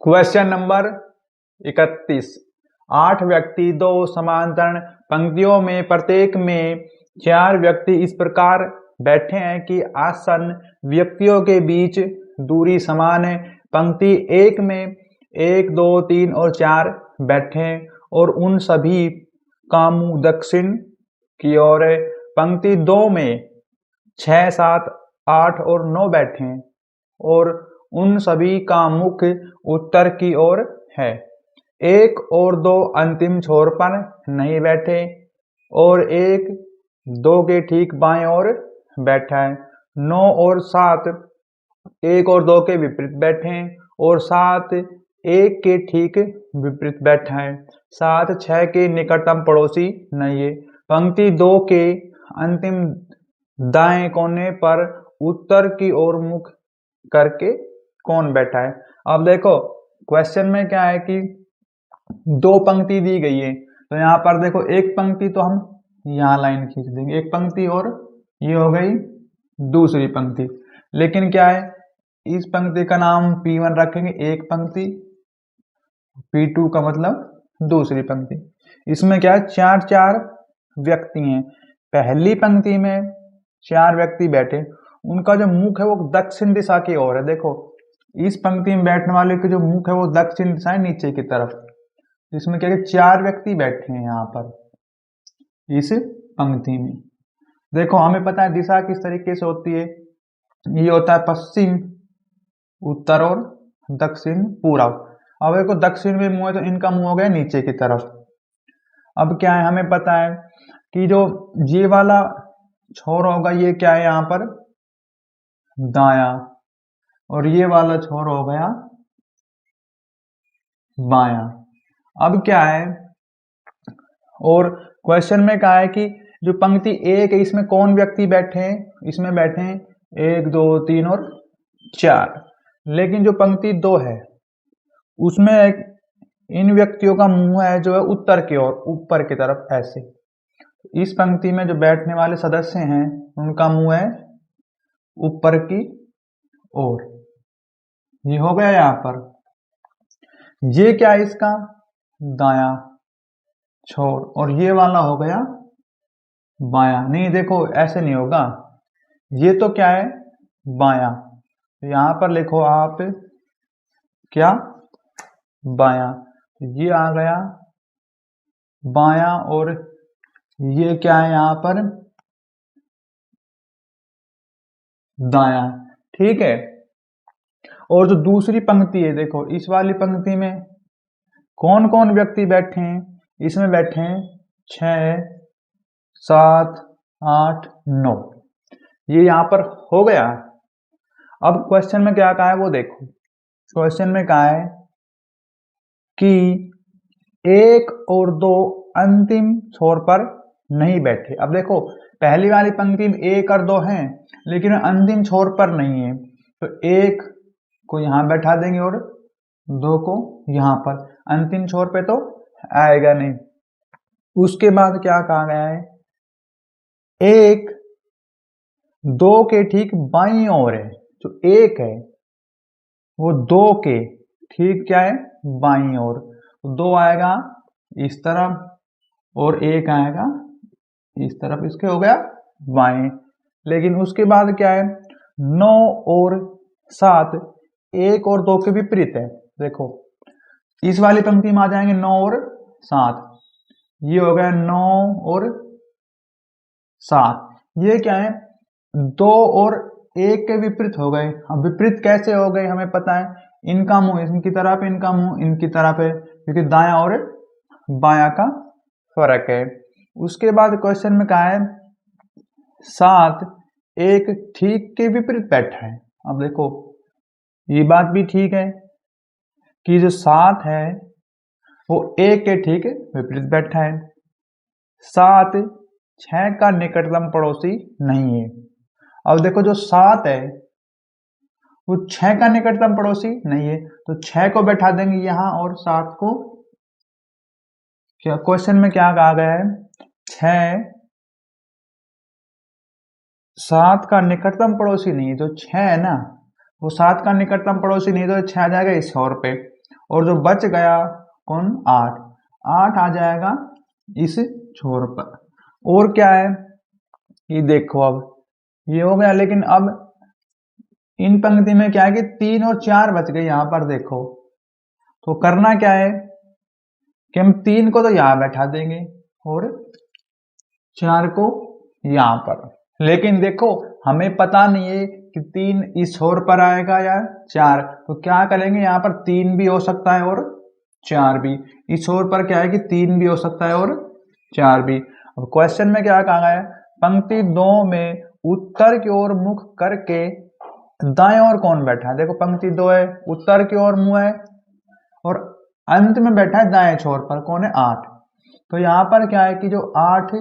Question number 31। 8 व्यक्ति दो समांतर पंक्तियों में प्रत्येक में 4 व्यक्ति इस प्रकार बैठे हैं कि आसन्न व्यक्तियों के बीच दूरी समान है। पंक्ति 1 में 1, 2, 3 और 4 बैठे हैं और उन सभी का मुंह दक्षिण की ओर है। पंक्ति 2 में 6, 7, 8 और 9 बैठे हैं और उन सभी का मुख उत्तर की ओर है। 1 और 2 अंतिम छोर पर नहीं बैठे और 1, 2 के ठीक बाएं ओर बैठा है। 9 और 7 1 और 2 के विपरीत बैठे हैं और 7 1 के ठीक विपरीत बैठा है। 7 6 के निकटतम पड़ोसी नहीं है। पंक्ति 2 के अंतिम दाएं कोने पर उत्तर की ओर मुख करके कौन बैठा है। अब देखो क्वेश्चन में क्या है कि 2 पंक्ति दी गई है, तो यहाँ पर देखो एक पंक्ति तो हम यहाँ लाइन खींच देंगे, एक पंक्ति और ये हो गई दूसरी पंक्ति। लेकिन क्या है, इस पंक्ति का नाम P1 रखेंगे, एक पंक्ति, P2 का मतलब दूसरी पंक्ति। इसमें क्या है, 4 व्यक्ति हैं। पहली पंक्ति में 4 व्यक्ति बैठे, उनका जो मुख है वो दक्षिण दिशा की ओर है। देखो इस पंक्ति में बैठने वाले के जो मुख है वो दक्षिण दिशा है, नीचे की तरफ। इसमें क्या है, 4 व्यक्ति बैठे हैं यहाँ पर इस पंक्ति में। देखो हमें पता है दिशा किस तरीके से होती है, ये होता है पश्चिम, उत्तर और दक्षिण, पूर्व। अब देखो दक्षिण में मुंह है तो इनका मुंह हो गया नीचे की तरफ। अब क्या है, हमें पता है कि जो ये वाला छोर होगा ये क्या है यहाँ पर दाया, और ये वाला छोर हो गया बाया। अब क्या है, और क्वेश्चन में कहा है कि जो पंक्ति 1 है इसमें कौन व्यक्ति बैठे हैं, इसमें बैठे हैं 1, 2, 3 और 4। लेकिन जो पंक्ति 2 है उसमें इन व्यक्तियों का मुंह है जो है उत्तर की ओर, ऊपर की तरफ ऐसे। इस पंक्ति में जो बैठने वाले सदस्य हैं उनका मुंह है ऊपर की ओर। ये हो गया यहाँ पर। ये क्या है, इसका दाया छोर, और ये वाला हो गया बाया। नहीं देखो ऐसे नहीं होगा, ये तो क्या है बाया, तो यहाँ पर लिखो आप क्या बाया, ये आ गया बाया, और ये क्या है यहाँ पर दाया। ठीक है। और जो दूसरी पंक्ति है देखो, इस वाली पंक्ति में कौन कौन व्यक्ति बैठे हैं, इसमें बैठे हैं 6, 7, 8, 9। ये यहाँ पर हो गया। अब क्वेश्चन में क्या कहा है वो देखो। क्वेश्चन में कहा है कि 1 और 2 अंतिम छोर पर नहीं बैठे। अब देखो पहली वाली पंक्ति में 1 और 2 हैं लेकिन अंतिम छोर पर नहीं है, तो 1 को यहाँ बैठा देंगे और 2 को यहाँ पर। अंतिम छोर पे तो आएगा नहीं। उसके बाद क्या कहा गया है, 1 2 के ठीक बाईं ओर है, जो 1 है वो 2 के ठीक क्या है बाईं ओर, तो 2 आएगा इस तरफ और 1 आएगा इस तरफ, इसके हो गया बाएं। लेकिन उसके बाद क्या है, 9 और 7 1 और 2 के विपरीत है। देखो इस वाली पंक्ति में आ जाएंगे 9 और 7, ये हो गया 9 और 7। ये क्या है 2 और 1 के विपरीत हो गए। अब विपरीत कैसे हो गए हमें पता है, इनका मुंह इनकी तरफ है, इनका मुंह इनकी तरफ है, क्योंकि दाया और बाया का फर्क है। उसके बाद क्वेश्चन में कहा है 7 1 ठीक के विपरीत बैठा है। अब देखो ये बात भी ठीक है कि जो 7 है वो 1 के ठीक विपरीत बैठा है। 7 6 का निकटतम पड़ोसी नहीं है। अब देखो जो 7 है वो 6 का निकटतम पड़ोसी नहीं है, तो 6 को बैठा देंगे यहाँ और 7 को क्या, क्वेश्चन में क्या कहा गया है 6 7 का निकटतम पड़ोसी नहीं है, तो 6 है ना वो 7 का निकटतम पड़ोसी नहीं, तो 6 आ जाएगा इस छोर पे। और जो बच गया कौन, 8, 8 आ जाएगा इस छोर पर। और क्या है, ये देखो अब ये हो गया, लेकिन अब इन पंक्ति में क्या है कि 3 और 4 बच गए यहाँ पर देखो। तो करना क्या है कि हम 3 को तो यहाँ बैठा देंगे और 4 को यहाँ पर, लेकिन देखो हमें पता नहीं है कि 3 इस छोर पर आएगा या 4, तो क्या करेंगे, यहाँ पर 3 भी हो सकता है और 4 भी। इस छोर पर क्या है कि 3 भी हो सकता है और 4 भी। अब क्वेश्चन में क्या कहा गया है, पंक्ति 2 में उत्तर की ओर मुख करके दाएं ओर कौन बैठा है। देखो पंक्ति 2 है, उत्तर की ओर मुंह है और अंत में बैठा है दाएं छोर पर, कौन है, 8। तो यहाँ पर क्या है कि जो 8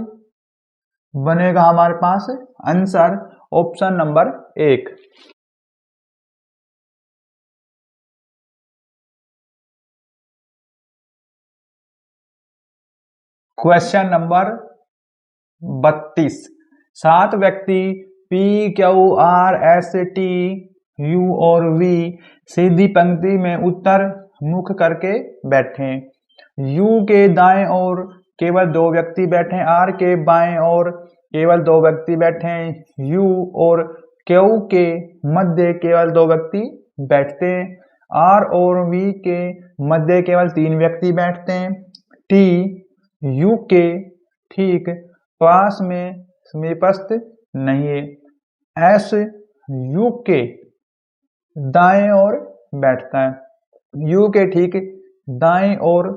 बनेगा हमारे पास answer option number 1। Question number 32, 7 व्यक्ति P Q R S T U और V सीधी पंक्ति में उत्तर मुख करके बैठे। U के दाएं ओर केवल 2 व्यक्ति बैठे, R के बाएं ओर केवल 2 व्यक्ति बैठे, U और Q के मध्य केवल 2 व्यक्ति बैठते, R और V के मध्य केवल 3 व्यक्ति बैठते हैं, T U के ठीक पास में समीपस्थ नहीं है, S U के दाएं ओर बैठता है, U के ठीक दाएं ओर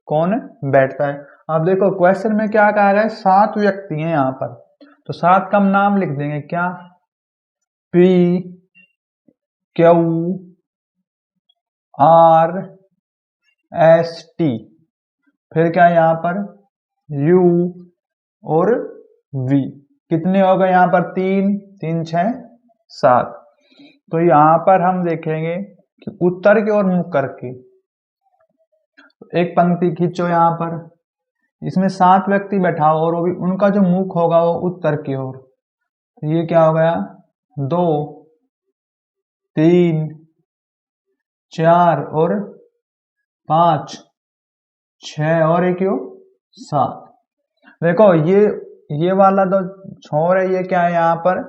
कौन बैठता है। अब देखो क्वेश्चन में क्या कहा गया है, 7 व्यक्ति हैं यहाँ पर, तो 7 का हम नाम लिख देंगे, क्या, P Q R S T, फिर क्या यहाँ पर U और V, कितने हो गए यहाँ पर, 3 3 6 7। तो यहाँ पर हम देखेंगे कि उत्तर की ओर मुख करके एक पंक्ति खींचो यहाँ पर, इसमें 7 व्यक्ति बैठा और वो भी उनका जो मुख होगा वो उत्तर की ओर, तो ये क्या हो गया, 2 3 4 और 5 6 और एक 7। देखो ये वाला जो छोर है ये क्या है यहाँ पर,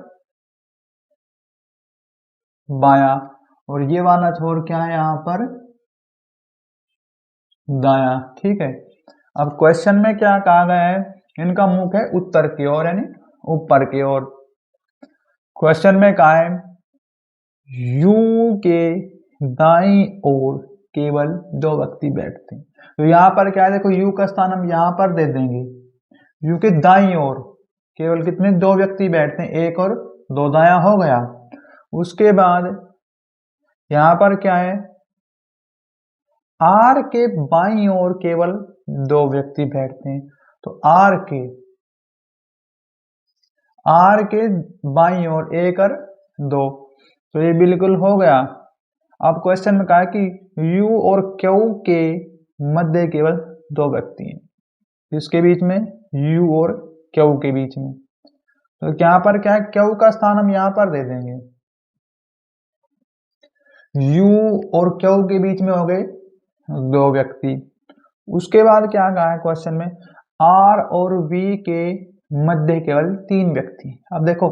बाया, और ये वाला छोर क्या है यहाँ पर, दाया, ठीक है। अब क्वेश्चन में क्या कहा गया है, इनका मुख है उत्तर की ओर यानी ऊपर की ओर। क्वेश्चन में कहा है U के दाईं ओर केवल 2 व्यक्ति बैठते हैं, तो यहाँ पर क्या है, देखो U का स्थान हम यहाँ पर दे देंगे, U के दाईं ओर केवल कितने, 2 व्यक्ति बैठते हैं, 1 और 2 दाया हो गया। उसके बाद यहाँ पर क्या है, R के बाईं ओर केवल 2 व्यक्ति बैठते हैं, तो R के बाईं ओर 1 और 2, तो ये बिल्कुल हो गया। अब क्वेश्चन में कहा है कि U और Q के मध्य केवल 2 व्यक्ति हैं, इसके बीच में U और Q के बीच में, तो यहाँ पर क्या है, Q का स्थान हम यहाँ पर दे देंगे, U और Q के बीच में हो गए 2 व्यक्ति। उसके बाद क्या कहा है क्वेश्चन में, R और V के मध्य केवल 3 व्यक्ति। अब देखो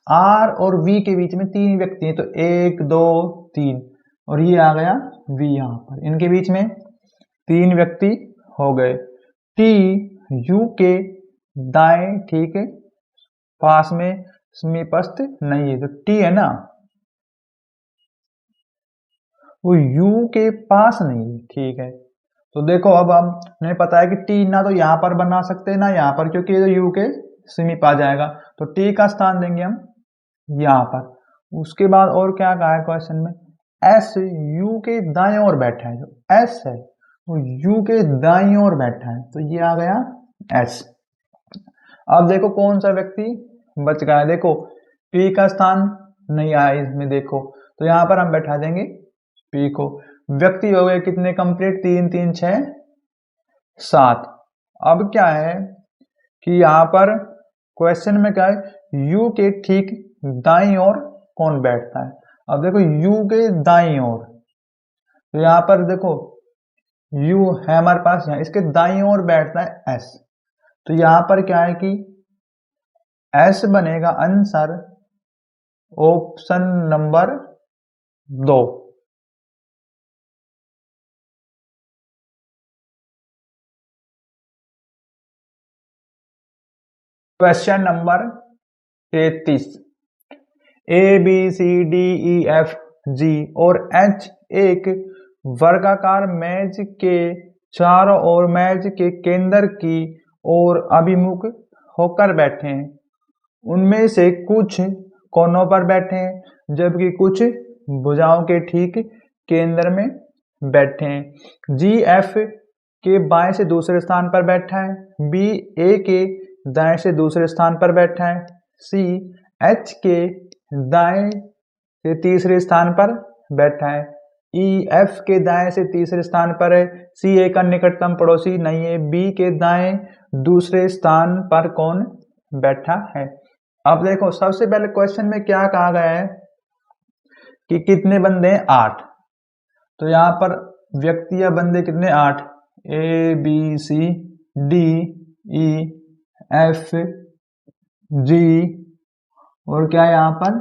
R और V के बीच में 3 व्यक्ति हैं, तो 1 2 3, और ये आ गया V यहाँ पर, इनके बीच में 3 व्यक्ति हो गए। T U के दाएं ठीक है पास में समीपस्थ नहीं है, तो T है ना वो U के पास नहीं है, ठीक है। तो देखो अब हमें पता है कि T ना तो यहाँ पर बना सकते ना यहाँ पर, क्योंकि ये U के समीप आ जाएगा, तो T का स्थान देंगे हम यहाँ पर। उसके बाद और क्या कहा है क्वेश्चन में, S U के दाएं ओर बैठा है, जो S है वो U के दाएं ओर बैठा है, तो ये आ गया S। अब देखो कौन सा व्यक्ति बच गया है, देखो P का स्थान नहीं आया इसमें, देखो तो यहाँ पर हम बैठा देंगे P को। व्यक्ति हो गए कितने कंप्लीट, 3 3 6 7। अब क्या है कि यहाँ पर क्वेश्चन में क्या है, U के ठीक दाईं ओर कौन बैठता है। अब देखो U के दाईं ओर, तो यहाँ पर देखो यू है हमारे पास यहाँ, इसके दाईं ओर बैठता है एस। तो यहां पर क्या है कि एस बनेगा answer option number 2। Question number 33। A B C D E F G और एच एक वर्गाकार मेज के चारों ओर मेज के केंद्र की ओर अभिमुख होकर बैठे हैं। उनमें से कुछ कोनों पर बैठे हैं जबकि कुछ भुजाओं के ठीक केंद्र में बैठे हैं। जी एफ के बाएं से दूसरे स्थान पर बैठा है, बी ए के दाएं से दूसरे स्थान पर बैठा है, सी एच के दाएं से तीसरे स्थान पर बैठा है, ई एफ के दाएं से तीसरे स्थान पर है, सी ए का निकटतम पड़ोसी नहीं है, बी के दाएं दूसरे स्थान पर कौन बैठा है। अब देखो सबसे पहले क्वेश्चन में क्या कहा गया है कि कितने बंदे हैं, 8। तो यहां पर व्यक्ति या बंदे कितने, 8। A B C D E F G और क्या है यहां पर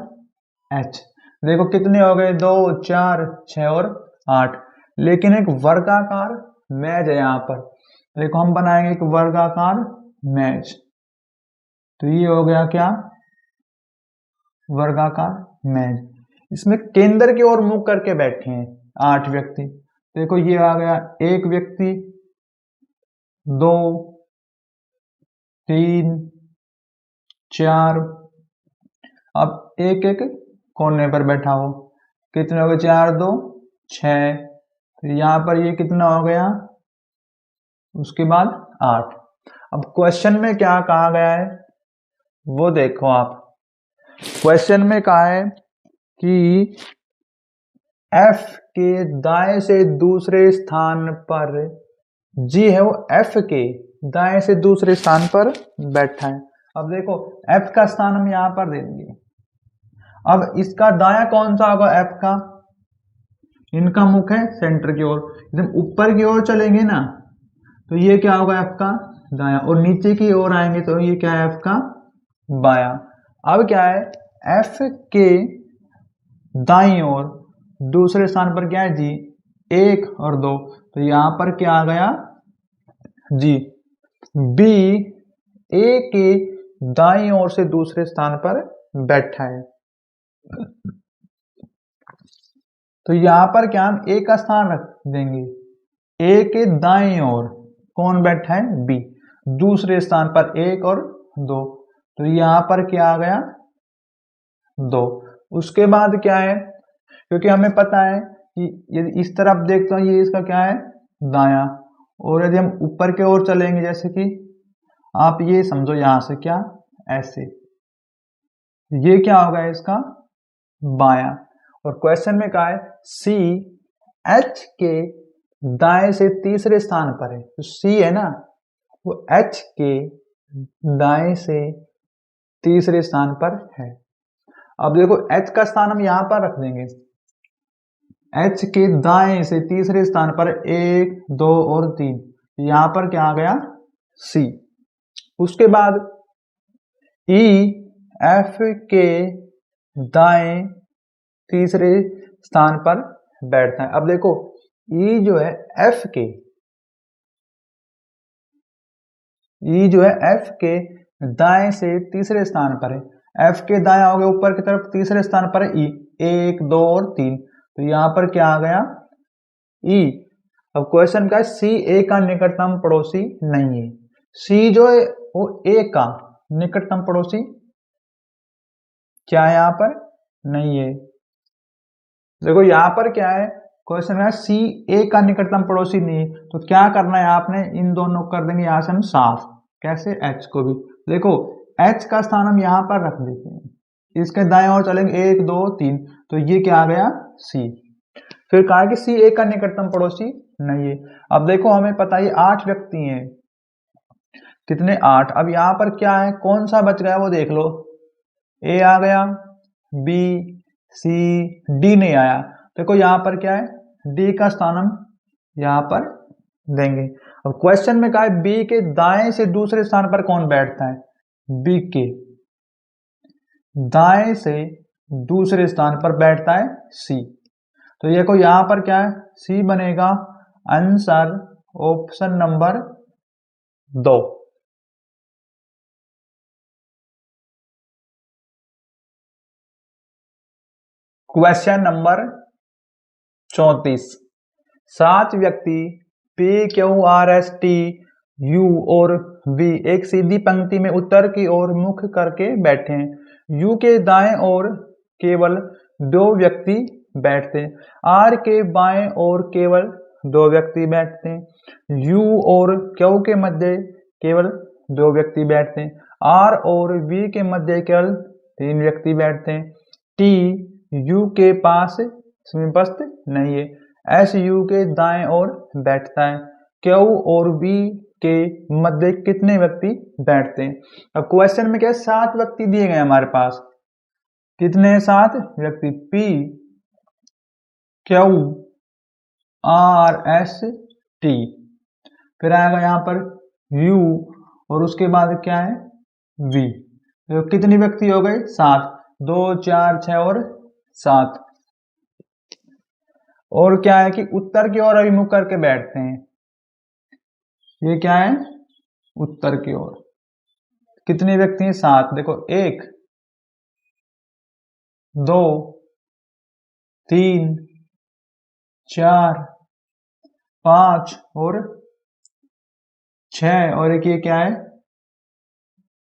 एच। देखो कितने हो गए, 2 4 6 और 8। लेकिन एक वर्गाकार मेज है यहां पर। देखो हम बनाएंगे एक वर्गाकार मेज। तो ये हो गया क्या, वर्गाकार मेज। इसमें केंद्र की ओर मुख करके बैठे हैं 8 व्यक्ति। देखो ये आ गया एक व्यक्ति, 2 3 4। अब एक एक कोने पर बैठा हो, कितने हो गए, 4 2 6। तो यहां पर ये कितना हो गया, उसके बाद 8। अब क्वेश्चन में क्या कहा गया है वो देखो आप। क्वेश्चन में कहा है कि एफ के दाएं से दूसरे स्थान पर, जी है वो एफ के दाएं से दूसरे स्थान पर बैठा है। अब देखो एफ का स्थान हम यहां पर दे देंगे। अब इसका दाया कौन सा होगा, एफ का, इनका मुख है सेंटर की ओर, एकदम ऊपर की ओर चलेंगे ना तो ये क्या होगा, एफ का दाया, और नीचे की ओर आएंगे तो ये क्या है, एफ का बाया। अब क्या है, एफ के दाईं ओर दूसरे स्थान पर क्या है, जी 1 और 2। तो यहां पर क्या आ गया, जी। बी ए के दाईं ओर से दूसरे स्थान पर बैठा है। तो यहां पर क्या हम ए का स्थान रख देंगे, ए के दाईं ओर कौन बैठा है, बी, दूसरे स्थान पर 1 और 2। तो यहां पर क्या आ गया, 2। उसके बाद क्या है, क्योंकि हमें पता है कि यदि इस तरफ देखते हैं ये इसका क्या है, दाया, और यदि हम ऊपर की ओर चलेंगे जैसे कि आप ये समझो यहां से क्या, ऐसे, ये क्या होगा इसका बाया। और क्वेश्चन में कहा है सी एच के दाएं से तीसरे स्थान पर है। तो सी है ना वो एच के दाएं से तीसरे स्थान पर है। अब देखो एच का स्थान हम यहां पर रख देंगे, एच के दाएं से तीसरे स्थान पर 1 2 और 3। यहां पर क्या आ गया, सी। उसके बाद ई एफ के दाएं तीसरे स्थान पर बैठता है। अब देखो ई जो है एफ के, ई जो है एफ के दाएं से तीसरे स्थान पर है। एफ के दाएं हो गए ऊपर की तरफ, तीसरे स्थान पर है ई, 1 2 और 3। तो यहां पर क्या आ गया, ई। अब क्वेश्चन का सी ए का निकटतम पड़ोसी नहीं है। सी जो है वो ए का निकटतम पड़ोसी क्या है, यहां पर नहीं है। देखो यहां पर क्या है, क्वेश्चन है सी ए का निकटतम पड़ोसी नहीं है। तो क्या करना है आपने, इन दोनों कर देंगे यहां से हम साफ, कैसे, एच को भी। देखो एच का स्थान हम यहां पर रख देते हैं, इसके दाएं ओर चलेंगे 1 2 3। तो ये क्या आ गया, सी। फिर कहा कि सी ए का निकटतम पड़ोसी नहीं है। अब देखो हमें पता है 8 व्यक्ति हैं, कितने, 8। अब यहां पर क्या है, कौन सा बच गया वो देख लो, ए आ गया, बी सी डी नहीं आया। देखो यहां पर क्या है, डी का स्थान हम यहां पर देंगे। अब क्वेश्चन में कहा है बी के दाएं से दूसरे स्थान पर कौन बैठता है, बी के दाएं से दूसरे स्थान पर बैठता है सी। तो ये को यहां पर क्या है, सी बनेगा answer option number 2। Question number 34, 7 व्यक्ति P Q R S T U और वी एक सीधी पंक्ति में उत्तर की ओर मुख करके बैठे हैं। यू के दाएं ओर केवल 2 व्यक्ति बैठते हैं, आर के बाएं ओर केवल 2 व्यक्ति बैठते हैं, यू और क्यू के मध्य केवल 2 व्यक्ति बैठते हैं, आर और वी के मध्य केवल 3 व्यक्ति बैठते हैं, टी यू के पास समीपस्थ नहीं है, एस यू के दाएं ओर बैठता है, क्यू और वी के मध्य कितने व्यक्ति बैठते हैं। अब क्वेश्चन में क्या है, 7 व्यक्ति दिए गए हमारे पास, कितने 7 व्यक्ति, P Q R S T, फिर आएगा यहां पर यू और उसके बाद क्या है वी। तो कितने व्यक्ति हो गए 7, 2 4 6 और 7। और क्या है कि उत्तर की ओर अभिमुख करके बैठते हैं, ये क्या है उत्तर की ओर। कितने व्यक्ति हैं 7, देखो 1 2 3 4 5 और 6 और एक ये क्या है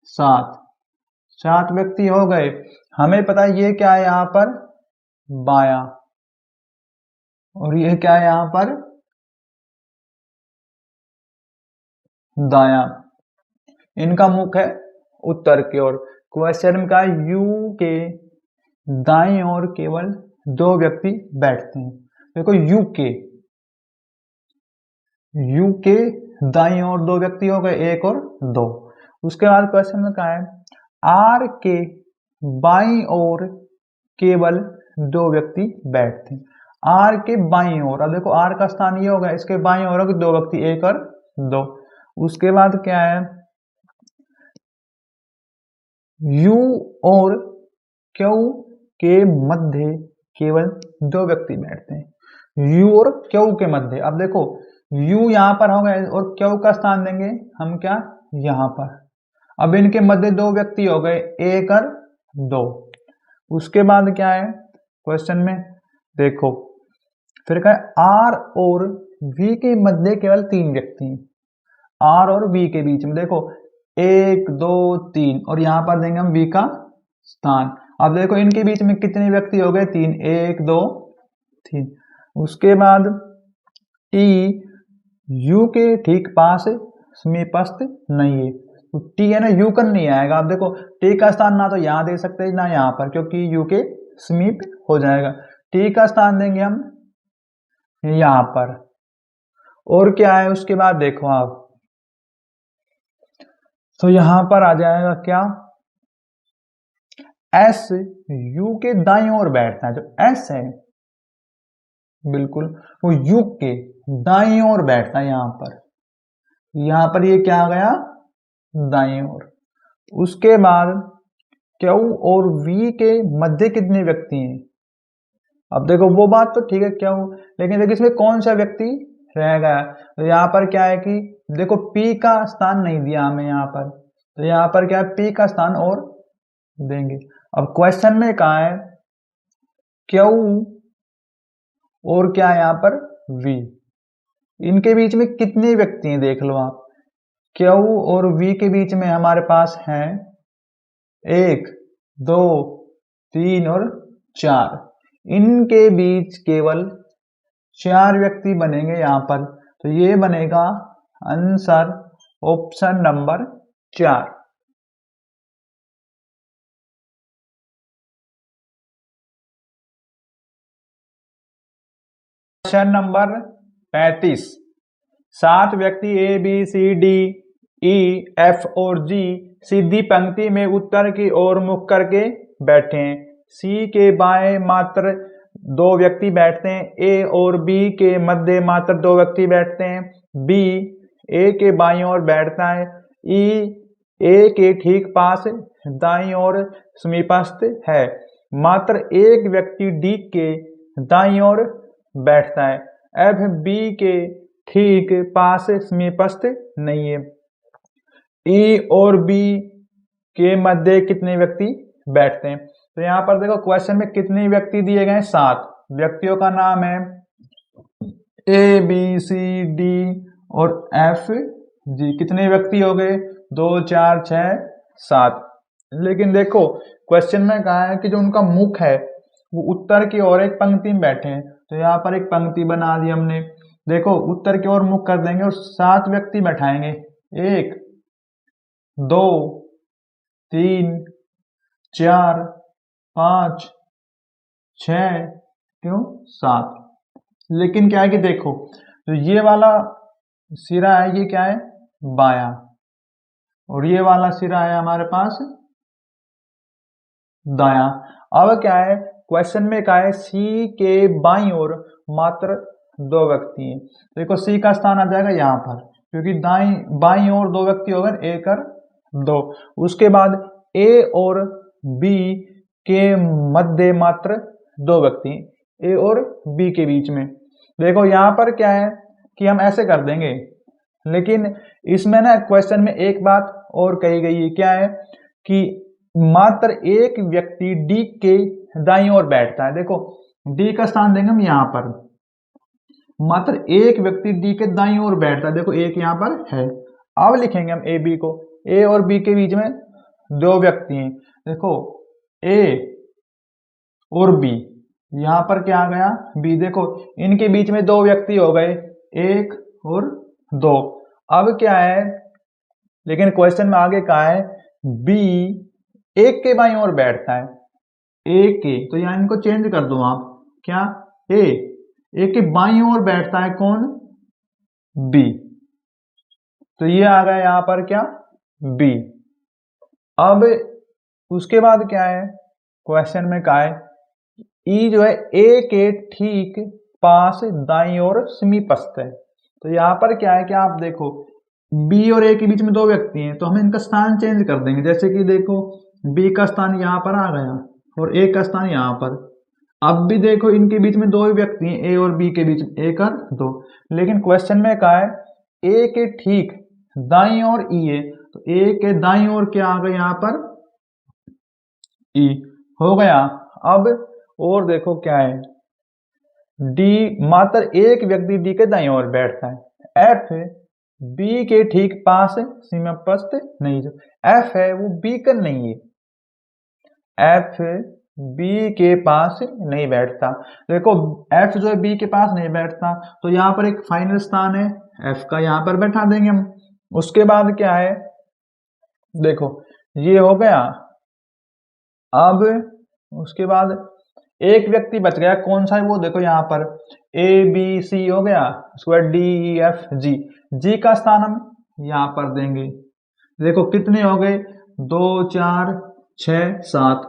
7 व्यक्ति हो गए। हमें पता है ये क्या है यहां पर बाया और ये क्या है यहां पर दाया, इनका मुख है उत्तर की ओर। क्वेश्चन में कहा यू के दाईं ओर केवल 2 व्यक्ति बैठते हैं। देखो यू के दाईं ओर 2 व्यक्ति हो गए, 1 और 2। उसके बाद क्वेश्चन में कहा है आर के बाईं ओर केवल 2 व्यक्ति बैठते हैं, आर के बाईं ओर। अब देखो आर का स्थान ये होगा, इसके बाईं ओर 2 व्यक्ति, 1 और 2। उसके बाद क्या है यू और क्यू के मध्य केवल 2 व्यक्ति बैठते हैं, यू और क्यू के मध्य। अब देखो यू यहां पर होगा और क्यू का स्थान देंगे हम क्या यहां पर। अब इनके मध्य 2 व्यक्ति हो गए, 1 और 2। उसके बाद क्या है क्वेश्चन में देखो फिर क्या आर और वी के मध्य केवल 3 व्यक्ति हैं, आर और वी के बीच में देखो 1 2 3 और यहां पर देंगे हम वी का स्थान। अब देखो इनके बीच में कितने व्यक्ति हो गए 3, 1 2 3। उसके बाद टी यू के ठीक पास समीपस्थ नहीं है, तो टी है ना यू का नहीं आएगा। अब देखो टी का स्थान ना तो यहां दे सकते ना यहां पर, क्योंकि यू के समीप हो जाएगा। टी का स्थान देंगे हम यहां पर। और क्या है उसके बाद देखो आप, तो यहां पर आ जाएगा क्या एस यू के दाईं ओर बैठता है, जो एस है बिल्कुल वो यू के दाईं ओर बैठता है यहां पर ये क्या आ गया दाईं ओर। उसके बाद क्यू और वी के मध्य कितने व्यक्ति हैं। अब देखो वो बात तो ठीक है क्यू, लेकिन देखो इसमें कौन सा व्यक्ति रहेगा। तो यहां पर क्या है कि देखो पी का स्थान नहीं दिया हमें यहां पर, तो यहां पर क्या है पी का स्थान और देंगे। अब क्वेश्चन में कहा है क्यू और क्या है यहां पर वी, इनके बीच में कितने व्यक्ति हैं देख लो आप। क्यू और वी के बीच में हमारे पास हैं 1 2 3 और 4, इनके बीच केवल 4 व्यक्ति बनेंगे यहां पर। तो ये बनेगा answer option number 4। Question number 35, 7 व्यक्ति A B C D E F और जी सीधी पंक्ति में उत्तर की ओर मुख करके बैठे हैं। सी के बाएं मात्र दो व्यक्ति बैठते हैं, ए और बी के मध्य मात्र दो व्यक्ति बैठते हैं, बी ए के बाईं ओर बैठता है, ई ए के ठीक पास दाईं ओर समीपस्थ है, मात्र एक व्यक्ति डी के दाईं ओर बैठता है, एफ बी के ठीक पास समीपस्थ नहीं है। ई और बी के मध्य कितने व्यक्ति बैठते हैं? तो यहाँ पर देखो क्वेश्चन में कितने व्यक्ति दिए गए हैं? 7 व्यक्तियों का नाम है ए बी सी डी और एफ जी। कितने व्यक्ति हो गए? 2 4 6 7। लेकिन देखो क्वेश्चन में कहा है कि जो उनका मुख है वो उत्तर की ओर एक पंक्ति में बैठे हैं, तो यहाँ पर एक पंक्ति बना दी हमने। देखो उत्तर की ओर मुख कर देंगे और 7 व्यक्ति बैठाएंगे, 1 2 3 4 5 6 क्यों 7। लेकिन क्या है कि देखो तो ये वाला सिरा है, ये क्या है? बायां, और ये वाला सिरा है हमारे पास दायां। अब क्या है क्वेश्चन में क्या है? सी के बाईं ओर मात्र 2 व्यक्ति हैं। देखो सी का स्थान आ जाएगा यहाँ पर, क्योंकि बाईं ओर 2 व्यक्ति हो गए, 1 और 2। उसके बाद ए और बी के मध्य मात्र 2 व्यक्ति, ए और बी के बीच में। देखो यहाँ पर क्या है कि हम ऐसे कर देंगे, लेकिन इसमें ना क्वेश्चन में एक बात और कही गई है, क्या है कि मात्र एक व्यक्ति डी के दाईं ओर बैठता है। देखो डी का स्थान देंगे हम यहाँ पर, मात्र एक व्यक्ति डी के दाईं ओर बैठता है। देखो एक यहाँ पर है। अब लिखेंगे हम ए बी को, ए और बी के बीच में 2 व्यक्ति हैं। देखो ए और बी, यहाँ पर क्या आ गया? बी। देखो इनके बीच में 2 व्यक्ति हो गए, 1 और 2। अब क्या है, लेकिन क्वेश्चन में आगे कहा है बी एक के बाईं ओर बैठता है, ए के, तो यहाँ इनको चेंज कर दो आप, क्या? ए के बाईं ओर बैठता है कौन? बी। तो ये आ गया यहाँ पर क्या? बी। अब उसके बाद क्या है क्वेश्चन में कहा है ई जो है ए के ठीक पास दाईं ओर समीपस्थ है। तो यहाँ पर क्या है कि आप देखो बी और ए के बीच में 2 व्यक्ति हैं, तो हम इनका स्थान चेंज कर देंगे। जैसे कि देखो बी का स्थान यहाँ पर आ गया और ए का स्थान यहाँ पर। अब भी देखो इनके बीच में 2 व्यक्ति हैं, ए और बी के बीच में 1 और 2। लेकिन क्वेश्चन में कहा है ए के ठीक दाईं ओर ई है, तो ए के दाईं ओर क्या आ गया यहाँ पर? ई हो गया। अब और देखो क्या है, डी, मात्र एक व्यक्ति डी के दाईं ओर बैठता है। एफ बी के ठीक पास समीपस्थ नहीं, जो एफ है वो बी का नहीं है, एफ बी के पास नहीं बैठता। देखो एफ जो है बी के पास नहीं बैठता, तो यहाँ पर एक फाइनल स्थान है एफ का, यहाँ पर बैठा देंगे हम। उसके बाद क्या है, देखो ये हो गया। अब उसके बाद एक व्यक्ति बच गया, कौन सा है वो? देखो यहाँ पर ए बी सी हो गया, उसके बाद डी ई एफ जी। जी का स्थान हम यहाँ पर देंगे। देखो कितने हो गए? 2 4 6 7,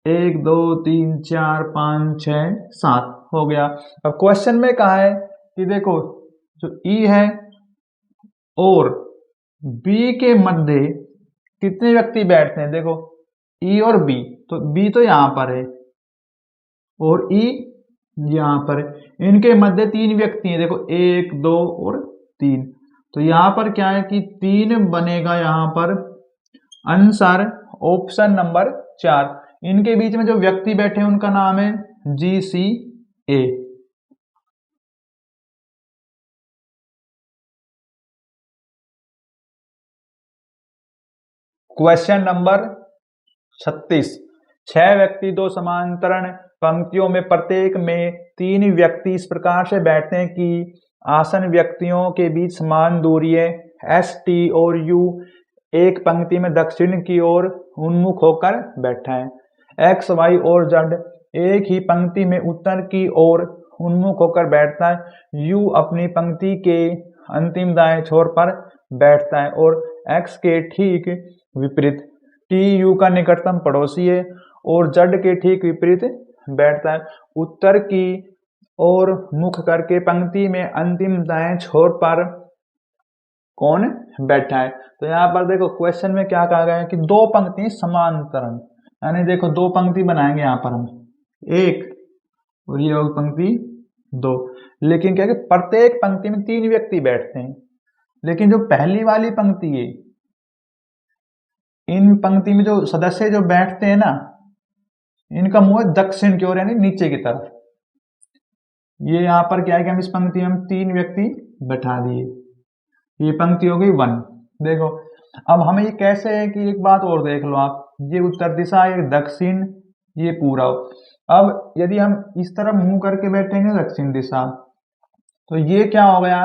1 2 3 4 5 6 7 हो गया। अब क्वेश्चन में कहा है कि देखो जो ई है और बी के मध्य कितने व्यक्ति बैठते हैं? देखो ई और बी, तो बी तो यहाँ पर है और ई यहाँ पर है। इनके मध्य 3 व्यक्ति हैं, देखो 1 2 और 3। तो यहाँ पर क्या है कि 3 बनेगा यहाँ पर आंसर ऑप्शन नंबर 4। इनके बीच में जो व्यक्ति बैठे हैं उनका नाम है जी सी ए। Question number 36। 6 व्यक्ति 2 समांतर पंक्तियों में प्रत्येक में 3 व्यक्ति इस प्रकार से बैठते हैं कि आसन व्यक्तियों के बीच समान दूरी है। एस टी और यू एक पंक्ति में दक्षिण की ओर उन्मुख होकर बैठा है। एक्स वाई और जेड एक ही पंक्ति में उत्तर की ओर उन्मुख होकर बैठता है। यू अपनी पंक्ति के अंतिम दाएं छोर पर बैठता है और एक्स के ठीक विपरीत। टी यू का निकटतम पड़ोसी है और जेड के ठीक विपरीत बैठता है। उत्तर की ओर मुख करके पंक्ति में अंतिम दाएं छोर पर कौन बैठा है। तो यहाँ पर देखो क्वेश्चन में क्या कहा गया है कि दो पंक्ति समांतर, यानी देखो दो पंक्ति बनाएंगे यहाँ पर हम, एक और ये होगी पंक्ति दो, लेकिन क्या है कि प्रत्येक पंक्ति में 3 व्यक्ति बैठते हैं। लेकिन जो पहली वाली पंक्ति है, इन पंक्ति में जो सदस्य जो बैठते हैं ना, इनका मुंह है दक्षिण की ओर यानी नीचे की तरफ। ये यहाँ पर क्या है कि हम इस पंक्ति में 3 व्यक्ति बैठा दिए, ये पंक्ति हो गई 1। देखो अब हमें ये कैसे है कि एक बात और देख लो आप, ये उत्तर दिशा, ये दक्षिण, ये पूर्व। अब यदि हम इस तरफ मुंह करके बैठेंगे दक्षिण दिशा, तो ये क्या हो गया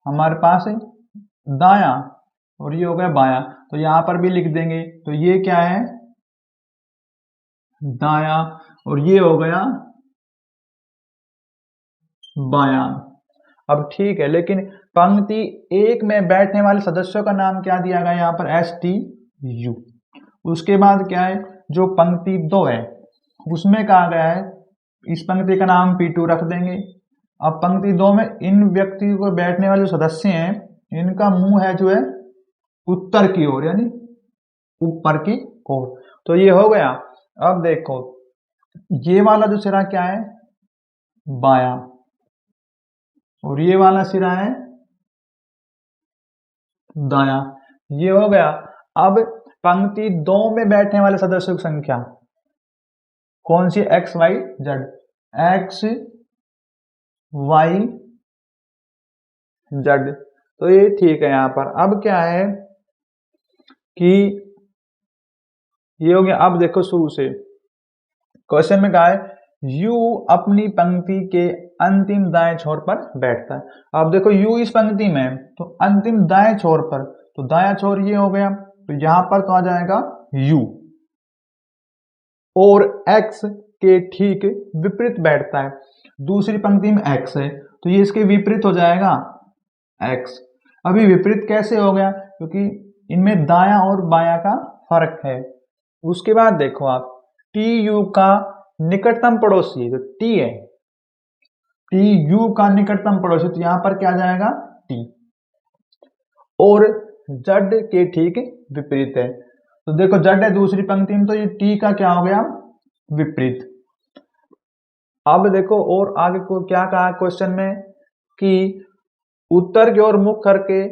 हमारे पास है दाया, और ये हो गया बाया। तो यहाँ पर भी लिख देंगे, तो ये क्या है दाया, और ये हो गया बाया। अब ठीक है, लेकिन पंक्ति 1 में बैठने वाले सदस्यों का नाम क्या दिया गया यहाँ पर, STU। उसके बाद क्या है, जो पंक्ति 2 है उसमें कहा गया है इस पंक्ति का नाम P2 रख देंगे। अब पंक्ति 2 में इन व्यक्ति को बैठने वाले सदस्य हैं, इनका मुंह है जो है उत्तर की ओर यानी ऊपर की ओर। तो ये हो गया। अब देखो ये वाला जो सिरा क्या है बाया, और ये वाला सिरा है दाया, ये हो गया। अब पंक्ति 2 में बैठने वाले सदस्यों की संख्या कौन सी, X Y Z, X Y Z। तो ये ठीक है यहाँ पर। अब क्या है कि ये हो गया। अब देखो शुरू से क्वेश्चन में कहा है U अपनी पंक्ति के अंतिम दाएं छोर पर बैठता है। अब देखो U इस पंक्ति में है, तो अंतिम दाएं छोर पर, तो दाया छोर ये हो गया, तो यहां पर कहा जाएगा U, और X के ठीक विपरीत बैठता है। दूसरी पंक्ति में X है, तो ये इसके विपरीत हो जाएगा X। अभी विपरीत कैसे हो गया, क्योंकि इनमें दाया और बाया का फर्क है। उसके बाद देखो आप TU का निकटतम पड़ोसी, जो T है, TU का निकटतम पड़ोसी, तो यहां पर क्या जाएगा T, और Z के ठीक विपरीत है। तो देखो Z है दूसरी पंक्ति में, तो ये T का क्या हो गया विपरीत। अब देखो और आगे को क्या कहा क्वेश्चन में कि उत्तर की ओर मुख करके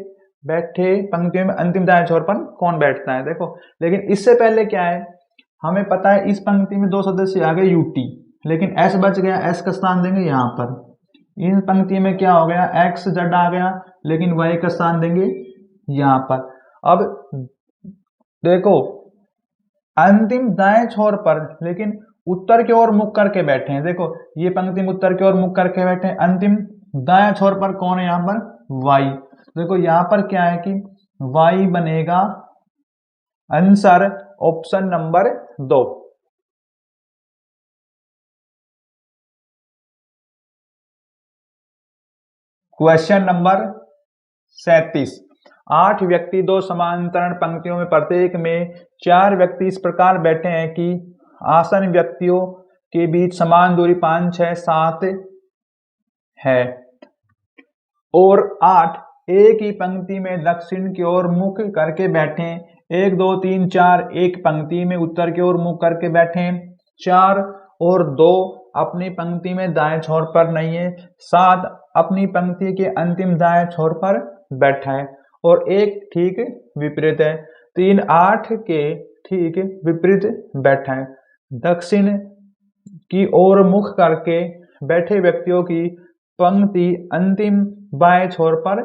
बैठे पंक्तियों में अंतिम दाएं छोर पर कौन बैठता है। देखो लेकिन इससे पहले क्या है, हमें पता है इस पंक्ति में 2 सदस्य आ गए UT, लेकिन S बच गया, S का स्थान देंगे यहाँ पर। इन पंक्ति में क्या हो गया XZ आ गया, लेकिन Y का स्थान देंगे यहाँ पर। अब देखो अंतिम दाएं छोर पर लेकिन उत्तर की ओर मुख करके बैठे हैं। देखो ये पंक्ति में उत्तर की ओर मुख करके बैठे हैं, अंतिम दाएं छोर पर कौन है यहाँ पर Y। देखो यहाँ पर क्या है कि Y बनेगा answer option number 2। Question number 37। 8 व्यक्ति 2 समांतर पंक्तियों में प्रत्येक में 4 व्यक्ति इस प्रकार बैठे हैं कि आसन व्यक्तियों के बीच समान दूरी 5, 6, 7 है, और 8 एक ही पंक्ति में दक्षिण की ओर मुख करके बैठे। 1, 2, 3, 4 एक पंक्ति में उत्तर की ओर मुख करके बैठे। 4 और 2 अपनी पंक्ति में दाएं छोर पर नहीं है। 7 अपनी पंक्ति के अंतिम दाएं छोर पर बैठा है, और एक ठीक विपरीत है। 3 8 के ठीक विपरीत बैठा है। दक्षिण की ओर मुख करके बैठे व्यक्तियों की पंक्ति अंतिम बाएं छोर पर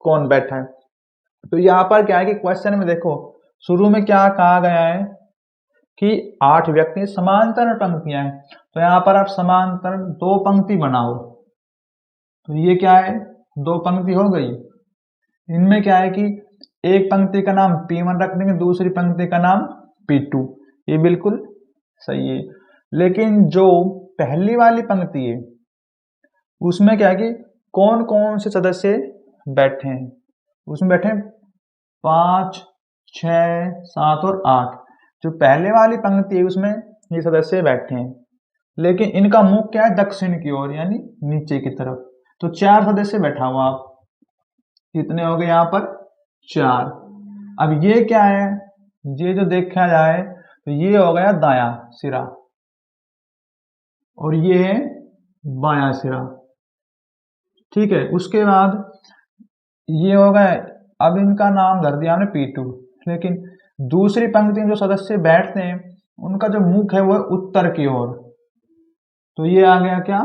कौन बैठा है। तो यहाँ पर क्या है कि क्वेश्चन में देखो शुरू में क्या कहा गया है कि 8 व्यक्ति समांतर पंक्तियां हैं, तो यहाँ पर आप समांतर 2 पंक्ति बनाओ। तो ये क्या है 2 पंक्ति हो गई। इनमें क्या है कि एक पंक्ति का नाम P1 रख देंगे, दूसरी पंक्ति का नाम P2, ये बिल्कुल सही है। लेकिन जो पहली वाली पंक्ति है उसमें क्या है कि कौन कौन से सदस्य बैठे हैं, उसमें बैठे 5, 6, 7 और 8। जो पहले वाली पंक्ति है उसमें ये सदस्य बैठे हैं, लेकिन इनका मुख क्या है, दक्षिण की ओर यानी नीचे की तरफ। तो 4 सदस्य बैठा हुआ, आप कितने हो गए यहाँ पर, 4। अब ये क्या है, ये जो देखा जाए तो ये हो गया दायां सिरा और ये है बायां सिरा। ठीक है, उसके बाद ये हो गए। अब इनका नाम धर दिया हमने P2, लेकिन दूसरी पंक्ति में जो सदस्य बैठते हैं उनका जो मुख है वो है उत्तर की ओर। तो ये आ गया क्या,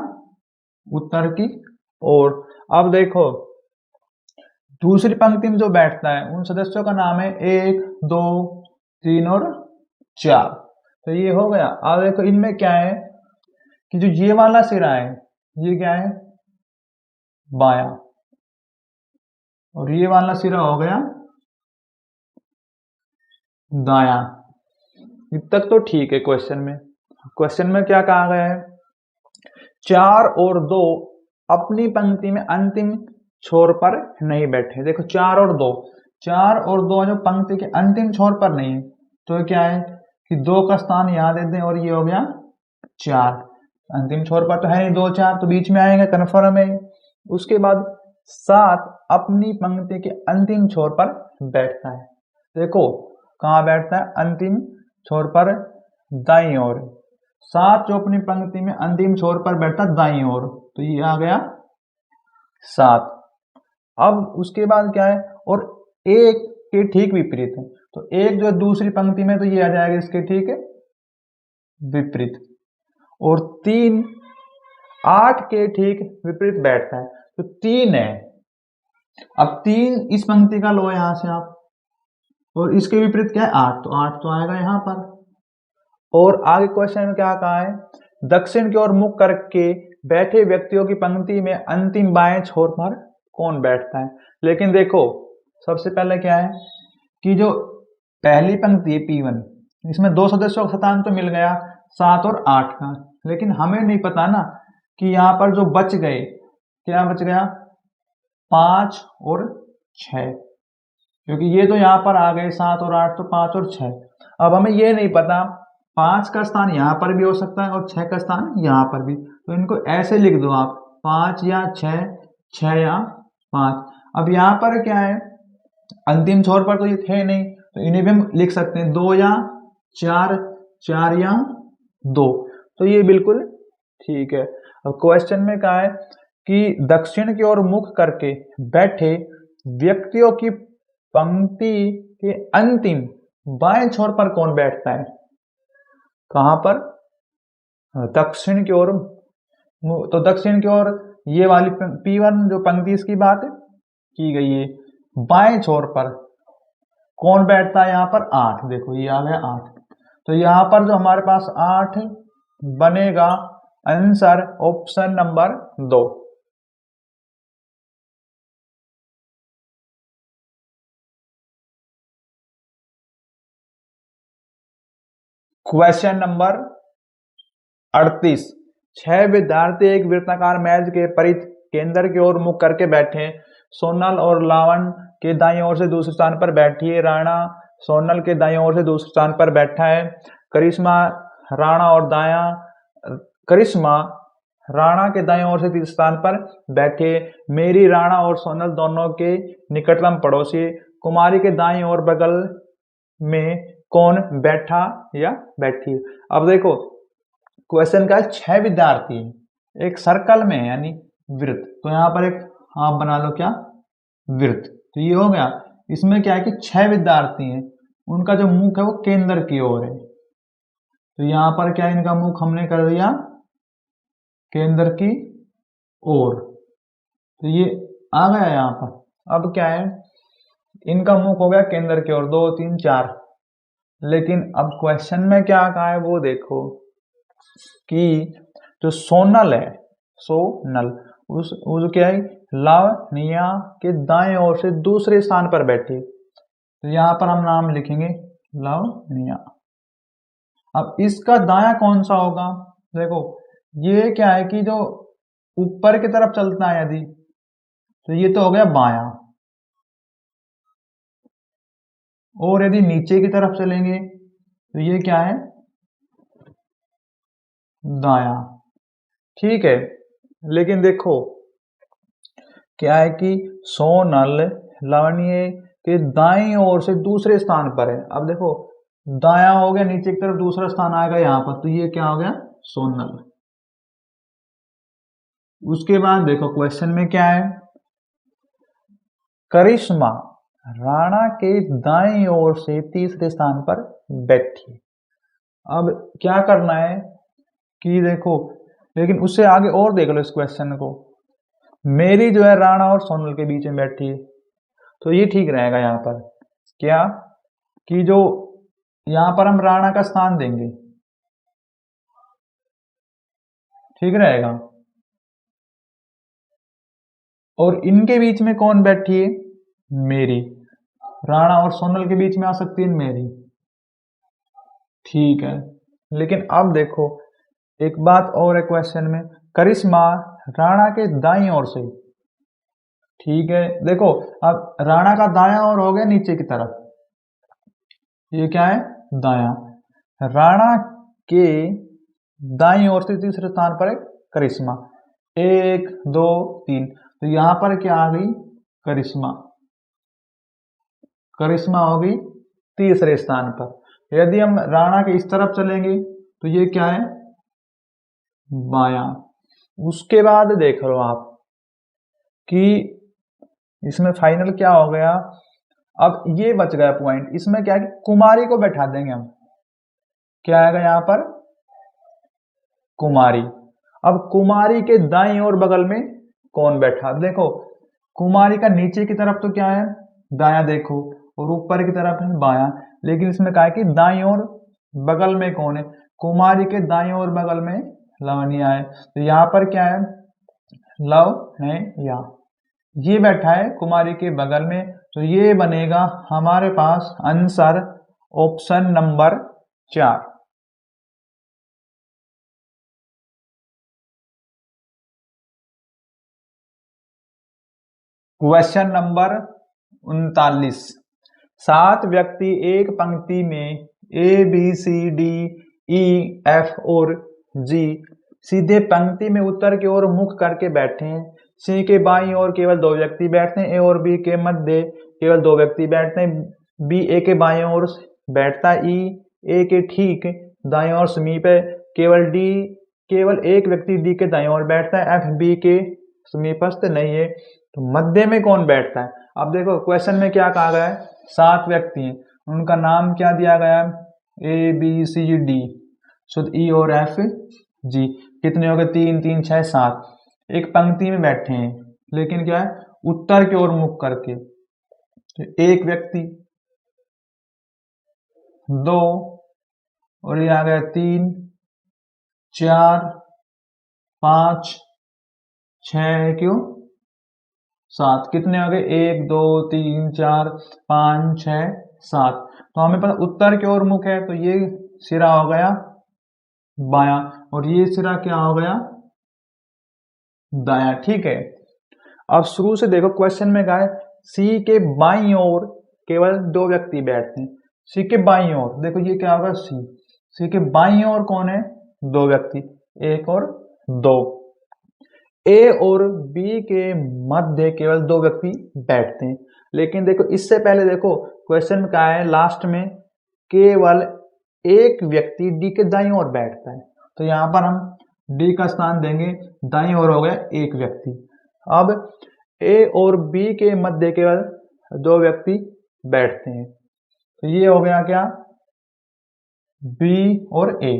उत्तर की ओर। अब देखो दूसरी पंक्ति में जो बैठता है उन सदस्यों का नाम है 1, 2, 3 और 4। तो ये हो गया। अब देखो इनमें क्या है कि जो ये वाला सिरा है ये क्या है, बायां, और ये वाला सिरा हो गया दायां। इब तक तो ठीक है। क्वेश्चन में क्या कहा गया है, 4 और 2 अपनी पंक्ति में अंतिम छोर पर नहीं बैठे। देखो 4 और 2, 4 और 2 जो पंक्ति के अंतिम छोर पर नहीं है, तो क्या है कि 2 का स्थान यहां दे दें और ये हो गया 4। अंतिम छोर पर तो है नहीं 2, 4 तो बीच में आएंगे, कन्फर्म है। उसके बाद 7 अपनी पंक्ति के अंतिम छोर पर बैठता है। देखो कहाँ बैठता है, अंतिम छोर पर दाईं ओर। 7 जो अपनी पंक्ति में अंतिम छोर पर बैठता दाईं ओर, तो ये आ गया 7। अब उसके बाद क्या है, और 1 के ठीक विपरीत है, तो 1 जो दूसरी पंक्ति में, तो ये आ जाएगा इसके ठीक है विपरीत। और 3 8 के ठीक विपरीत बैठता है, तो 3 है। अब 3 इस पंक्ति का लो यहां से आप, और इसके विपरीत क्या है 8, तो 8 तो आएगा यहां पर। और आगे क्वेश्चन में क्या कहा है, दक्षिण की ओर मुख करके बैठे व्यक्तियों की पंक्ति में अंतिम बाएं छोर पर कौन बैठता है। लेकिन देखो सबसे पहले क्या है कि जो पहली पंक्ति है P1, इसमें 2 सदस्यों का स्थान तो मिल गया 7 और 8 का, लेकिन हमें नहीं पता ना कि यहाँ पर जो बच गए, क्या बच गया 5 और 6, क्योंकि ये तो यहाँ पर आ गए 7 और 8, तो 5 और 6। अब हमें ये नहीं पता 5 का स्थान यहाँ पर भी हो सकता है और 6 का स्थान यहाँ पर भी, तो इनको ऐसे लिख दो आप 5 या 6, 6 या 5। अब यहाँ पर क्या है, अंतिम छोर पर तो ये थे नहीं, तो इन्हें भी हम लिख सकते हैं 2 या 4, 4 या 2, तो ये बिल्कुल ठीक है। अब क्वेश्चन में कहा है कि दक्षिण की ओर मुख करके बैठे व्यक्तियों की पंक्ति के अंतिम बाएं छोर पर कौन बैठता है। कहां पर, दक्षिण की ओर। तो दक्षिण की ओर ये वाली P1 जो पंक्ति इसकी बात की गई है, बाएं छोर पर कौन बैठता है, यहां पर 8। देखो ये आ गया 8, तो यहां पर जो हमारे पास 8 बनेगा answer option number 2। Question number 38, 6 विद्यार्थी एक वृत्ताकार मेज के परिध केंद्र की ओर मुख करके बैठे। सोनल और लावन के दाईं ओर से दूसरे स्थान पर बैठी है। राणा सोनल के दाईं ओर से दूसरे स्थान पर बैठा है। करिश्मा राणा और करिश्मा राणा के दाईं ओर से तीसरे स्थान पर बैठे। मेरी राणा और सोनल दोनों के निकटतम पड़ोसी। कुमारी के दाईं ओर बगल में कौन बैठा या बैठी। अब देखो क्वेश्चन का 6 विद्यार्थी एक सर्कल में है यानी वृत्त, तो यहां पर एक आप बना लो क्या, वृत्त। तो ये हो गया। इसमें क्या है कि 6 विद्यार्थी हैं, उनका जो मुख है वो केंद्र की ओर है, तो यहां पर क्या इनका मुख हमने कर दिया केंद्र की ओर, तो ये आ गया यहां पर। अब क्या है, इनका मुख हो गया केंद्र की ओर, 2, 3, 4। लेकिन अब क्वेश्चन में क्या कहा है वो देखो कि जो सोनल है, सोनल उस क्या है लावनिया के दाएं ओर से दूसरे स्थान पर बैठी, तो यहां पर हम नाम लिखेंगे लावनिया। अब इसका दाया कौन सा होगा, देखो ये क्या है कि जो ऊपर की तरफ चलता है यदि, तो ये तो हो गया बायां, और यदि नीचे की तरफ चलेंगे तो ये क्या है दाया। ठीक है, लेकिन देखो क्या है कि सोनल लावण्य के दाईं ओर से दूसरे स्थान पर है। अब देखो दाया हो गया नीचे की तरफ, दूसरा स्थान आएगा यहाँ पर, तो ये क्या हो गया सोनल। उसके बाद देखो क्वेश्चन में क्या है, करिश्मा राणा के दाईं ओर से तीसरे स्थान पर बैठी। अब क्या करना है कि देखो, लेकिन उससे आगे और देख लो इस क्वेश्चन को, मेरी जो है राणा और सोनल के बीच में बैठी है, तो ये ठीक रहेगा यहाँ पर क्या कि जो यहाँ पर हम राणा का स्थान देंगे, ठीक रहेगा। और इनके बीच में कौन बैठी है, मेरी। राणा और सोनल के बीच में आ सकती है मेरी, ठीक है। लेकिन अब देखो एक बात और है क्वेश्चन में, करिश्मा राणा के दाईं ओर से, ठीक है। देखो अब राणा का दायां ओर हो गया नीचे की तरफ, ये क्या है दायां। राणा के दाईं ओर से तीसरे स्थान पर है करिश्मा, 1 2 3, तो यहां पर क्या आ गई करिश्मा। करिश्मा होगी तीसरे स्थान पर। यदि हम राणा के इस तरफ चलेंगे तो ये क्या है बायां। उसके बाद देख लो आप कि इसमें फाइनल क्या हो गया। अब ये बच गया पॉइंट, इसमें क्या है कि कुमारी को बैठा देंगे हम, क्या आएगा यहां पर कुमारी। अब कुमारी के दाईं ओर बगल में कौन बैठा, देखो कुमारी का नीचे की तरफ तो क्या है दायां देखो, और ऊपर की तरफ है बायां। लेकिन इसमें क्या है कि दाईं ओर बगल में कौन है, कुमारी के दाईं ओर बगल में लवनिया है, तो यहाँ पर क्या है लव है या ये बैठा है कुमारी के बगल में, तो ये बनेगा हमारे पास answer option number 4। Question number 39, 7 व्यक्ति एक पंक्ति में A B C D E F और जी सीधे पंक्ति में उत्तर की ओर मुख करके बैठे हैं। सी के बाईं ओर केवल 2 व्यक्ति बैठते हैं, ए और बी के मध्य केवल 2 व्यक्ति बैठते हैं, बी ए के बाईं ओर बैठता है, ई ए के ठीक दाईं ओर समीप है, केवल एक व्यक्ति डी के दाईं ओर बैठता है, एफ बी के समीपस्थ नहीं है, तो मध्य में कौन बैठता है। अब देखो क्वेश्चन में क्या कहा गया है, 7 व्यक्ति हैं, उनका नाम क्या दिया गया है ए बी सी डी, शुद्ध ई और एफ जी, कितने हो गए 3 3 6 7, एक पंक्ति में बैठे हैं, लेकिन क्या है उत्तर की ओर मुख करके, तो एक व्यक्ति 2 और ये आ गया 3 4 5 6 क्यों 7, कितने हो गए 1 2 3 4 5 6 7, तो हमें पता उत्तर की ओर मुख है, तो ये सिरा हो गया बायां और ये सिरा क्या हो गया दायां, ठीक है। अब शुरू से देखो क्वेश्चन में कहा है सी के बाईं ओर केवल 2 व्यक्ति बैठते हैं, सी के बाईं ओर देखो ये क्या होगा सी के बाईं ओर कौन है 2 व्यक्ति, 1 और 2, ए और बी के मध्य केवल 2 व्यक्ति बैठते हैं। लेकिन देखो इससे पहले देखो क्वेश्चन में क्या है लास्ट में केवल एक व्यक्ति डी के दाईं ओर बैठता है, तो यहां पर हम डी का स्थान देंगे दाईं ओर हो गया एक व्यक्ति। अब ए और बी के मध्य केवल 2 व्यक्ति बैठते हैं, तो ये हो गया क्या बी और ए।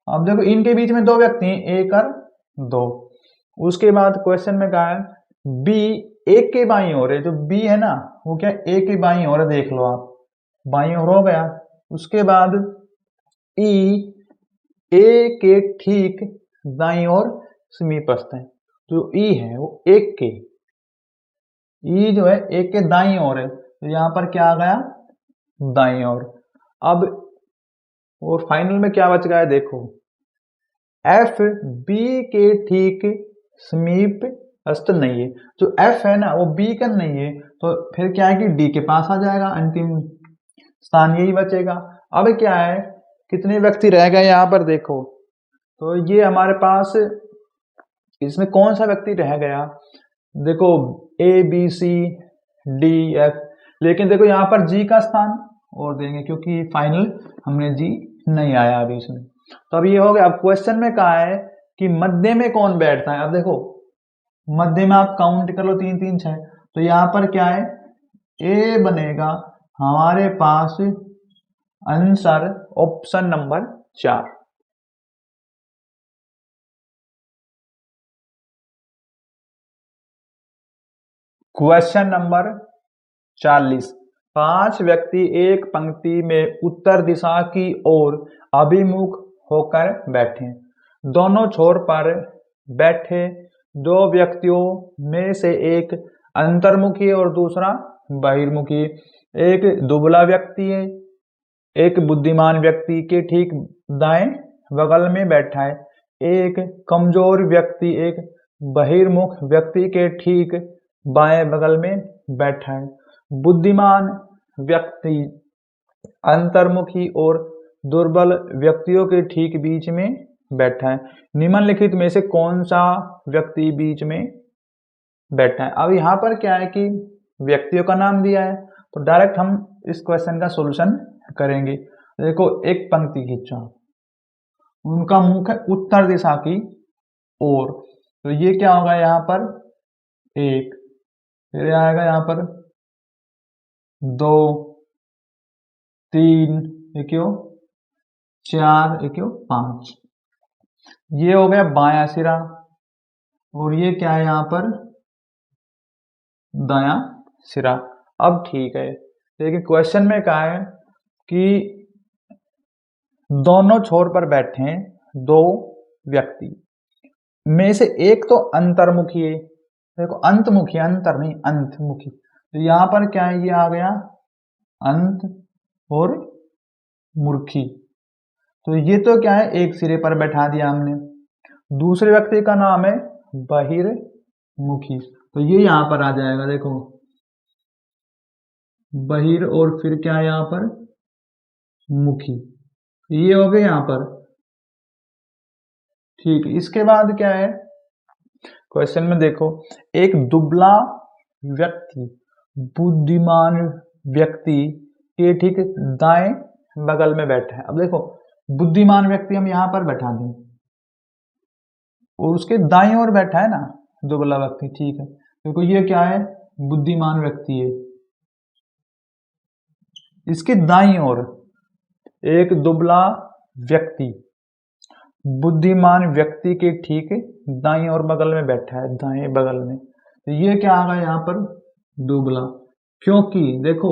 अब देखो इनके बीच में 2 व्यक्ति हैं, 1 और 2। उसके बाद क्वेश्चन में कहा है बी एक के बाईं ओर है, जो बी है ना वो क्या ए के बाईं ओर है, देख लो आप बाईं ओर हो गया। उसके बाद ई ए के ठीक दाईं ओर समीपस्थ है, जो ई है वो एक के ई जो है एक के दाईं ओर है, तो यहां पर क्या आ गया दाईं ओर। अब और फाइनल में क्या बच गया है देखो एफ बी के ठीक समीप अस्थ नहीं है, जो एफ है ना वो बी का नहीं है, तो फिर क्या है कि डी के पास आ जाएगा, अंतिम स्थान यही बचेगा। अब क्या है कितने व्यक्ति रह गए यहाँ पर देखो तो ये हमारे पास इसमें कौन सा व्यक्ति रह गया? देखो A B C D F, लेकिन देखो यहाँ पर जी का स्थान और देंगे क्योंकि फाइनल हमने जी नहीं आया अभी इसमें। तो अब ये हो गया। अब क्वेश्चन में कहा है कि मध्य में कौन बैठता है। अब देखो मध्य में आप काउंट कर लो 3 3 6, तो यहाँ पर क्या है, ए बनेगा हमारे पास answer option number 4। Question number 40। 5 व्यक्ति एक पंक्ति में उत्तर दिशा की ओर अभिमुख होकर बैठे। दोनों छोर पर बैठे 2 व्यक्तियों में से एक अंतर्मुखी और दूसरा बहिर्मुखी। एक दुबला व्यक्ति है, एक बुद्धिमान व्यक्ति के ठीक दाएं बगल में बैठा है। एक कमजोर व्यक्ति एक बहिर्मुख व्यक्ति के ठीक बाएं बगल में बैठा है। बुद्धिमान व्यक्ति अंतर्मुखी और दुर्बल व्यक्तियों के ठीक बीच में बैठा है। निम्नलिखित में से कौन सा व्यक्ति बीच में बैठा है? अब यहाँ पर क्या है कि व्यक्तियों का नाम दिया है, तो डायरेक्ट हम इस क्वेश्चन का सॉल्यूशन करेंगे। देखो एक पंक्ति खींचा, उनका मुख है उत्तर दिशा की ओर, तो ये क्या होगा यहाँ पर एक, फिर आएगा यहाँ पर 2 3, ये क्यों 4, ये क्यों 5। ये हो गया बायां सिरा, और ये क्या है यहाँ पर दायां सिरा। अब ठीक है, देखिए क्वेश्चन में कहा है कि दोनों छोर पर बैठे हैं 2 व्यक्ति में से एक तो अंतर्मुखी है। देखो अंतमुखी, अंतर नहीं अंतमुखी, तो यहाँ पर क्या है, ये आ गया अंत और मुर्खी। तो ये तो क्या है एक सिरे पर बैठा दिया हमने। दूसरे व्यक्ति का नाम है बहिर्मुखी, तो ये यहाँ पर आ जाएगा। देखो बहिर और फिर क्या है यहाँ पर मुखी, ये हो गए यहाँ पर। ठीक, इसके बाद क्या है क्वेश्चन में, देखो एक दुबला व्यक्ति बुद्धिमान व्यक्ति के ठीक दाएं बगल में बैठा है। अब देखो बुद्धिमान व्यक्ति हम यहाँ पर बैठा दें और उसके दाईं ओर बैठा है ना दुबला व्यक्ति, ठीक है। देखो ये क्या है बुद्धिमान व्यक्ति है, इसके दाईं ओर एक दुबला व्यक्ति बुद्धिमान व्यक्ति के ठीक दाईं ओर बगल में बैठा है, दाएं बगल में। तो ये क्या आ गया यहाँ पर दुबला, क्योंकि देखो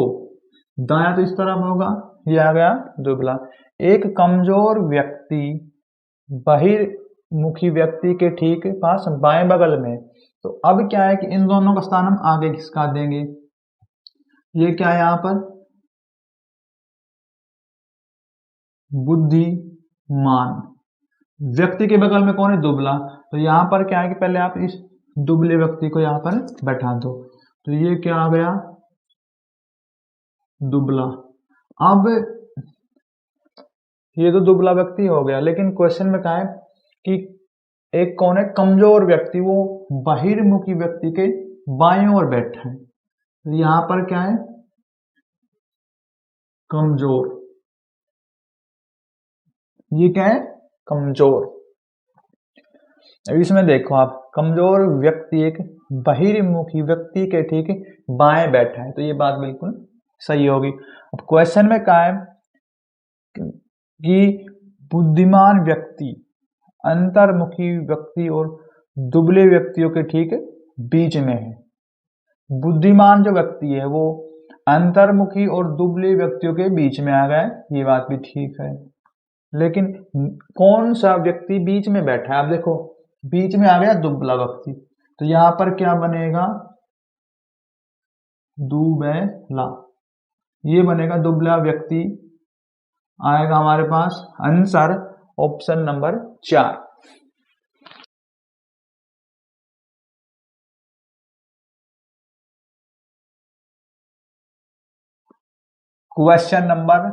दायां तो इस तरफ होगा, ये आ गया दुबला। एक कमजोर व्यक्ति बहिर्मुखी व्यक्ति के ठीक पास बाएं बगल में। तो अब क्या है कि इन दोनों का स्थान हम आगे खिसका देंगे। ये क्या है यहाँ पर बुद्धिमान व्यक्ति के बगल में कौन है दुबला, तो यहाँ पर क्या है कि पहले आप इस दुबले व्यक्ति को यहाँ पर बैठा दो, तो ये क्या आ गया दुबला। अब ये तो दुबला व्यक्ति हो गया, लेकिन क्वेश्चन में कहा है कि एक कौन है कमजोर व्यक्ति, वो बहिर्मुखी व्यक्ति के बाएं ओर बैठा है। तो यहाँ पर क्या है कमजोर, ये क्या है कमजोर। अब इसमें देखो आप कमजोर व्यक्ति एक बहिर्मुखी व्यक्ति के ठीक बाएं बैठा है, तो ये बात बिल्कुल सही होगी। अब क्वेश्चन में कहा है कि बुद्धिमान व्यक्ति अंतर्मुखी व्यक्ति और दुबले व्यक्तियों के ठीक बीच में है। बुद्धिमान जो व्यक्ति है वो अंतर्मुखी और दुबले व्यक्तियों के बीच में आ गया, ये बात भी ठीक है। लेकिन कौन सा व्यक्ति बीच में बैठा है? आप देखो बीच में आ गया दुबला व्यक्ति, तो यहां पर क्या बनेगा दुबला, ये बनेगा दुबला व्यक्ति, आएगा हमारे पास answer option number 4। Question number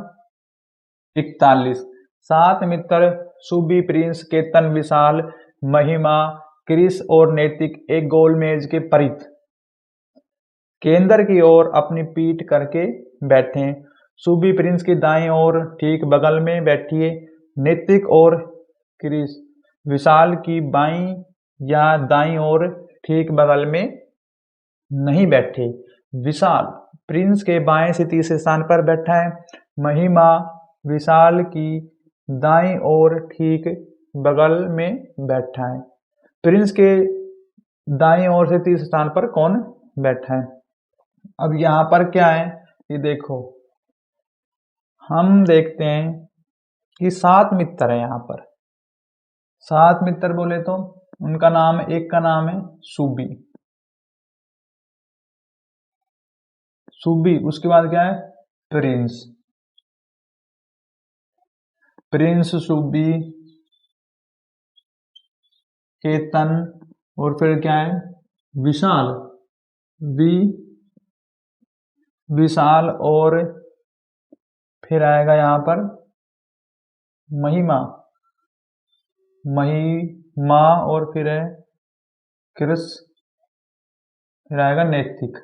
41। 7 मित्र सुबी, प्रिंस, केतन, विशाल, महिमा, क्रिस और नैतिक एक गोल मेज के परित केंद्र की ओर अपनी पीठ करके बैठे। सुबी प्रिंस की दाईं ओर ठीक बगल में बैठिए। नैतिक और क्रिस विशाल की बाईं या दाईं ओर ठीक बगल में नहीं बैठे। विशाल प्रिंस के बाएं से तीसरे स्थान पर बैठा है। महिमा विशाल की दाईं ओर ठीक बगल में बैठा है। प्रिंस के दाईं ओर से तीसरे स्थान पर कौन बैठा है? अब यहाँ पर क्या है ये देखो, हम देखते हैं कि 7 मित्र है। यहाँ पर 7 मित्र बोले तो उनका नाम, एक का नाम है सुबी, सुबी, उसके बाद क्या है प्रिंस, प्रिंस, सुबी, केतन और फिर क्या है विशाल, विशाल और फिर आएगा यहाँ पर महिमा, महिमा और फिर है क्रिस, फिर आएगा नैतिक।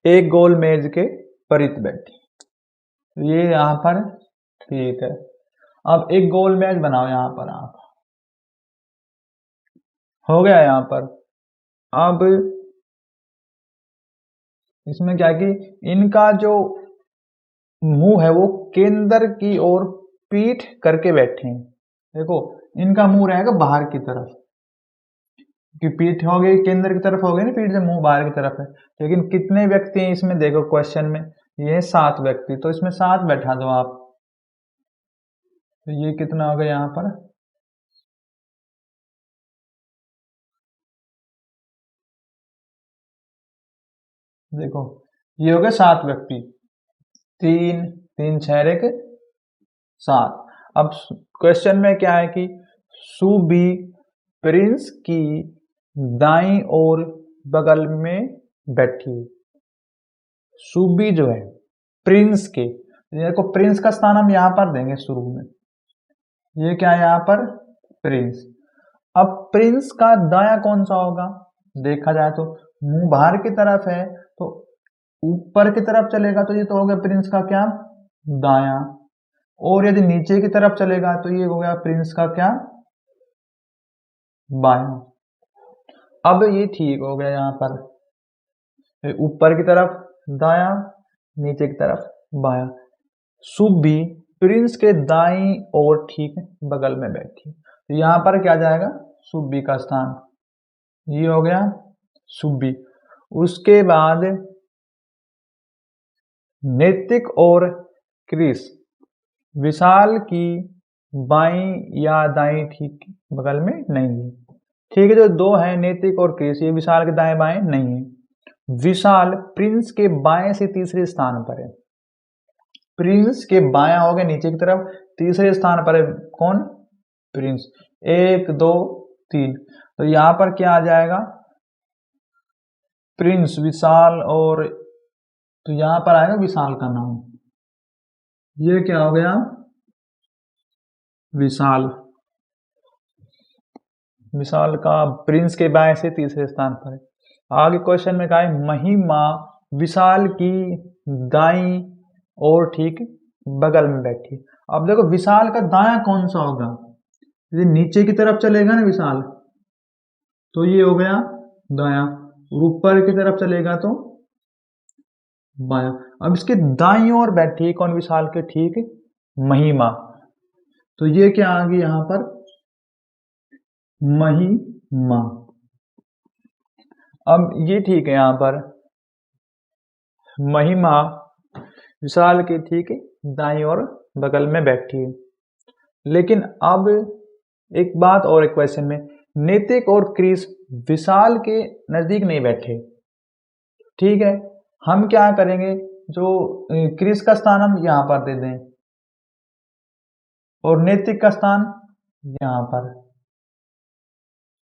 एक गोल मेज के परित बैठी, ये यहाँ पर ठीक है। अब एक गोल मेज बनाओ यहाँ पर आप, हो गया यहाँ पर। अब इसमें क्या कि इनका जो मुंह है वो केंद्र की ओर पीठ करके बैठे हैं। देखो इनका मुंह रहेगा बाहर की तरफ, कि पीठ हो गई केंद्र की तरफ हो गई ना, पीठ से मुंह बाहर की तरफ है। लेकिन कितने व्यक्ति हैं इसमें देखो क्वेश्चन में, ये 7 व्यक्ति, तो इसमें 7 बैठा दो आप, तो ये कितना हो गया यहाँ पर, देखो ये हो गए 7 व्यक्ति, 3 3 6 एक 7। अब क्वेश्चन में क्या है कि सुबी प्रिंस की दाईं ओर बगल में बैठी। सुबी जो है प्रिंस के, देखो प्रिंस का स्थान हम यहाँ पर देंगे शुरू में, ये क्या है यहाँ पर प्रिंस। अब प्रिंस का दाया कौन सा होगा, देखा जाए तो मुंह बाहर की तरफ है, तो ऊपर की तरफ चलेगा तो ये तो हो गया प्रिंस का क्या दाया, और यदि नीचे की तरफ चलेगा तो ये हो गया प्रिंस का क्या बाया। अब ये ठीक हो गया यहाँ पर, ऊपर की तरफ दाया, नीचे की तरफ बाया। सुबी प्रिंस के दाईं ओर ठीक बगल में बैठी, तो यहाँ पर क्या जाएगा सुबी का स्थान, ये हो गया सुबी। उसके बाद नैतिक और क्रिस विशाल की बाईं या दाईं ठीक बगल में नहीं है। ठीक है, जो 2 है नैतिक और क्रिस, ये विशाल के दाएं बाएं नहीं है। विशाल प्रिंस के बाएं से तीसरे स्थान पर है, प्रिंस के बायां हो गए नीचे की तरफ, तीसरे स्थान पर है कौन प्रिंस, 1 2 3, तो यहां पर क्या आ जाएगा प्रिंस, विशाल, और तो यहां पर आएगा विशाल का नाम, ये क्या हो गया विशाल, विशाल का प्रिंस के बाएं से तीसरे स्थान पर है। आगे क्वेश्चन में कहा है महिमा विशाल की दाईं और ठीक बगल में बैठी। अब देखो विशाल का दायां कौन सा होगा, यदि नीचे की तरफ चलेगा ना विशाल तो ये हो गया दायां, और ऊपर की तरफ चलेगा तो बायां। अब इसके दाईं ओर बैठी कौन विशाल के ठीक महिमा, तो ये क्या आ गई यहां पर महिमा। अब ये ठीक है, यहां पर महिमा विशाल के ठीक दाईं ओर बगल में बैठी है। लेकिन अब एक बात और एक क्वेश्चन में, नैतिक और क्रिस विशाल के नजदीक नहीं बैठे, ठीक है, हम क्या करेंगे, जो क्रिस का स्थान हम यहां पर दे दें और नैतिक का स्थान यहां पर,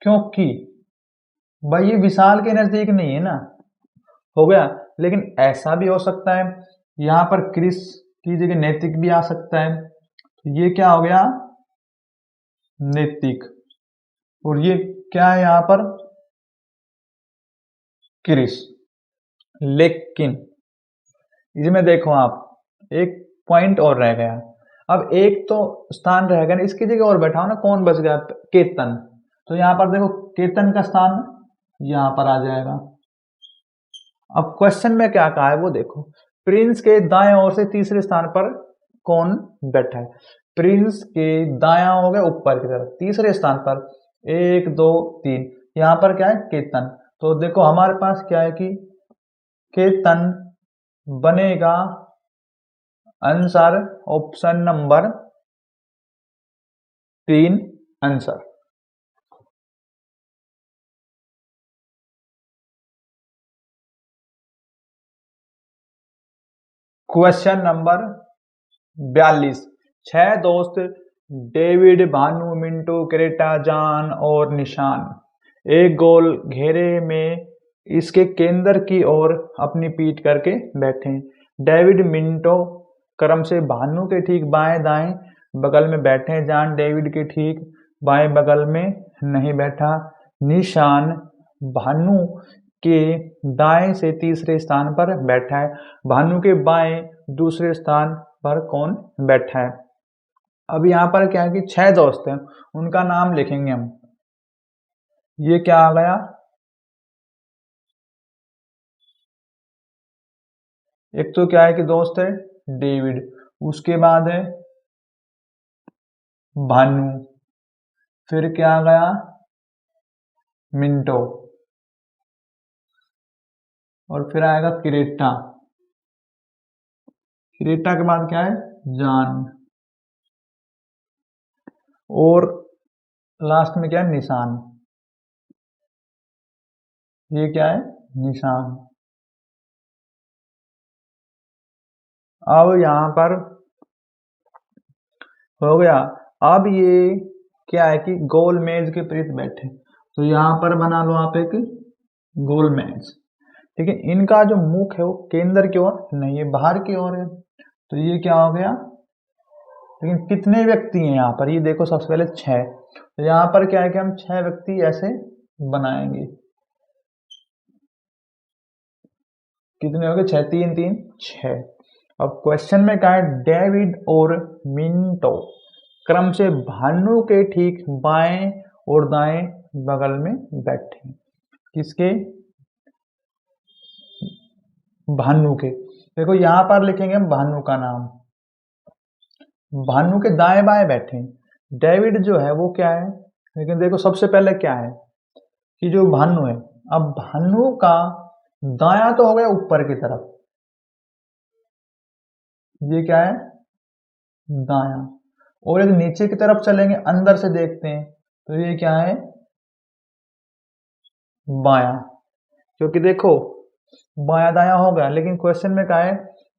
क्योंकि भाई ये विशाल के नजदीक नहीं है ना, हो गया। लेकिन ऐसा भी हो सकता है यहाँ पर क्रिस की जगह नैतिक भी आ सकता है, तो ये क्या हो गया, नैतिक। और ये क्या है यहाँ पर, क्रिस। लेकिन इसमें देखो आप, एक पॉइंट और रह गया। अब एक तो स्थान रह गया, इसकी जगह और बैठाओ ना, कौन बच गया, केतन। तो यहाँ पर देखो केतन का स्थान यहाँ पर आ जाएगा। अब क्वेश्चन में क्या कहा है वो देखो, प्रिंस के दाएं ओर से तीसरे स्थान पर कौन बैठा है। प्रिंस के दाया हो गया ऊपर की तरफ, तीसरे स्थान पर 1 2 3, यहाँ पर क्या है, केतन। तो देखो हमारे पास क्या है कि केतन बनेगा answer option number 3 answer. Question number 42, 6 दोस्त David, Bhanu, Mintu, Creta, John और निशान एक गोल घेरे में इसके केंद्र की ओर अपनी पीठ करके बैठे। डेविड मिंटो क्रम से भानु के ठीक बाएं दाएं बगल में बैठे। जॉन डेविड के ठीक बाएं बगल में नहीं बैठा। निशान भानु के दाएं से तीसरे स्थान पर बैठा है। भानु के बाएं दूसरे स्थान पर कौन बैठा है। अब यहाँ पर क्या है कि 6 दोस्त हैं, उनका नाम लिखेंगे हम। ये क्या आ गया, एक तो क्या है कि दोस्त है डेविड, उसके बाद है भानु, फिर क्या आ गया, मिंटो, और फिर आएगा क्रेटा। क्रेटा के बाद क्या है, जॉन, और लास्ट में क्या है, निशान। ये क्या है, निशान। अब यहाँ पर हो गया। अब ये क्या है कि गोल मेज के प्रीत बैठे, तो यहाँ पर बना लो आप एक गोल मेज। ठीक है, इनका जो मुख है वो केंद्र की ओर नहीं है, बाहर की ओर है, तो ये क्या हो गया। लेकिन कितने व्यक्ति हैं यहाँ पर, ये देखो सबसे पहले 6, तो यहाँ पर क्या है कि हम 6 व्यक्ति ऐसे बनाएंगे। कितने हो गए, 6 3 3 6। अब क्वेश्चन में क्या है, डेविड और मिंटो क्रम से भानु के ठीक बाएं और दाएं बगल में बैठे। किसके, भानु के। देखो यहाँ पर लिखेंगे हम भानु का नाम, भानु के दाएं बाएं बैठे। डेविड जो है वो क्या है, लेकिन देखो सबसे पहले क्या है कि जो भानु है, अब भानु का दाया तो हो गया ऊपर की तरफ, ये क्या है, दाया। और एक नीचे की तरफ चलेंगे, अंदर से देखते हैं, तो ये क्या है, बाया। क्योंकि देखो बाया दाया हो गया, लेकिन क्वेश्चन में क्या है,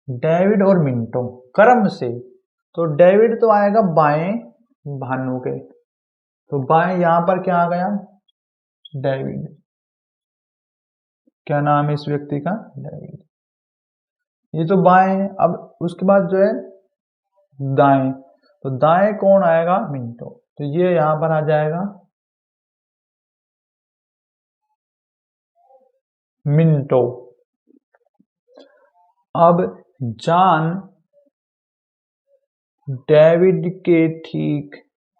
डेविड और मिंटो क्रम से, तो डेविड तो आएगा बाएं भानु के, तो बाएं यहां पर क्या आ गया, डेविड। क्या नाम है इस व्यक्ति का, डेविड। ये तो बाएं है। अब उसके बाद जो है दाएं, तो दाएं कौन आएगा, मिंटो, तो ये यहां पर आ जाएगा मिंटो। अब जॉन डेविड के ठीक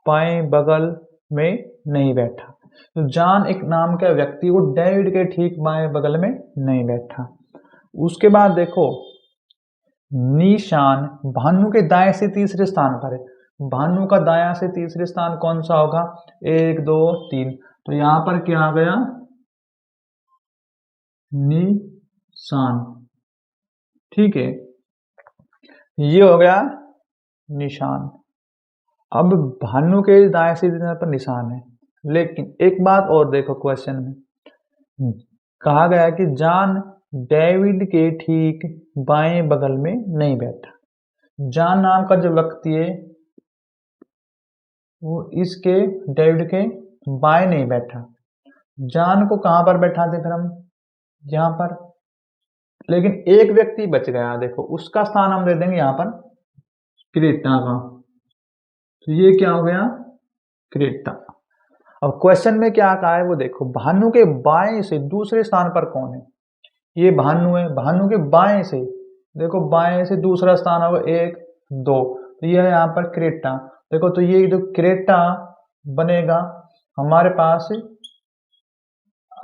बाएं बगल में नहीं बैठा, तो जॉन एक नाम का व्यक्ति वो डेविड के ठीक बाएं बगल में नहीं बैठा। उसके बाद देखो निशान भानु के दाएं से तीसरे स्थान पर है। भानु का दाया से तीसरे स्थान कौन सा होगा, 1 2 3, तो यहां पर क्या आ गया, निशान। ठीक है, ये हो गया निशान। अब भानु के दाएं से तीसरे स्थान पर निशान है, लेकिन एक बात और देखो क्वेश्चन में कहा गया है कि जॉन डेविड के ठीक बाएं बगल में नहीं बैठा। जॉन नाम का जो व्यक्ति है वो इसके डेविड के बाएं नहीं बैठा। जॉन को कहां पर बैठाते फिर हम, यहां पर, लेकिन एक व्यक्ति बच गया, देखो उसका स्थान हम दे देंगे यहाँ पर क्रेटा का। तो ये क्या हो गया, क्रेटा। अब क्वेश्चन में क्या कहा है वो देखो, भानु के बाएं से दूसरे स्थान पर कौन है। ये भानु है, भानु के बाएं से देखो, बाएं से दूसरा स्थान होगा 1 2, तो ये है यहाँ पर क्रेटा। देखो तो ये जो क्रेटा बनेगा हमारे पास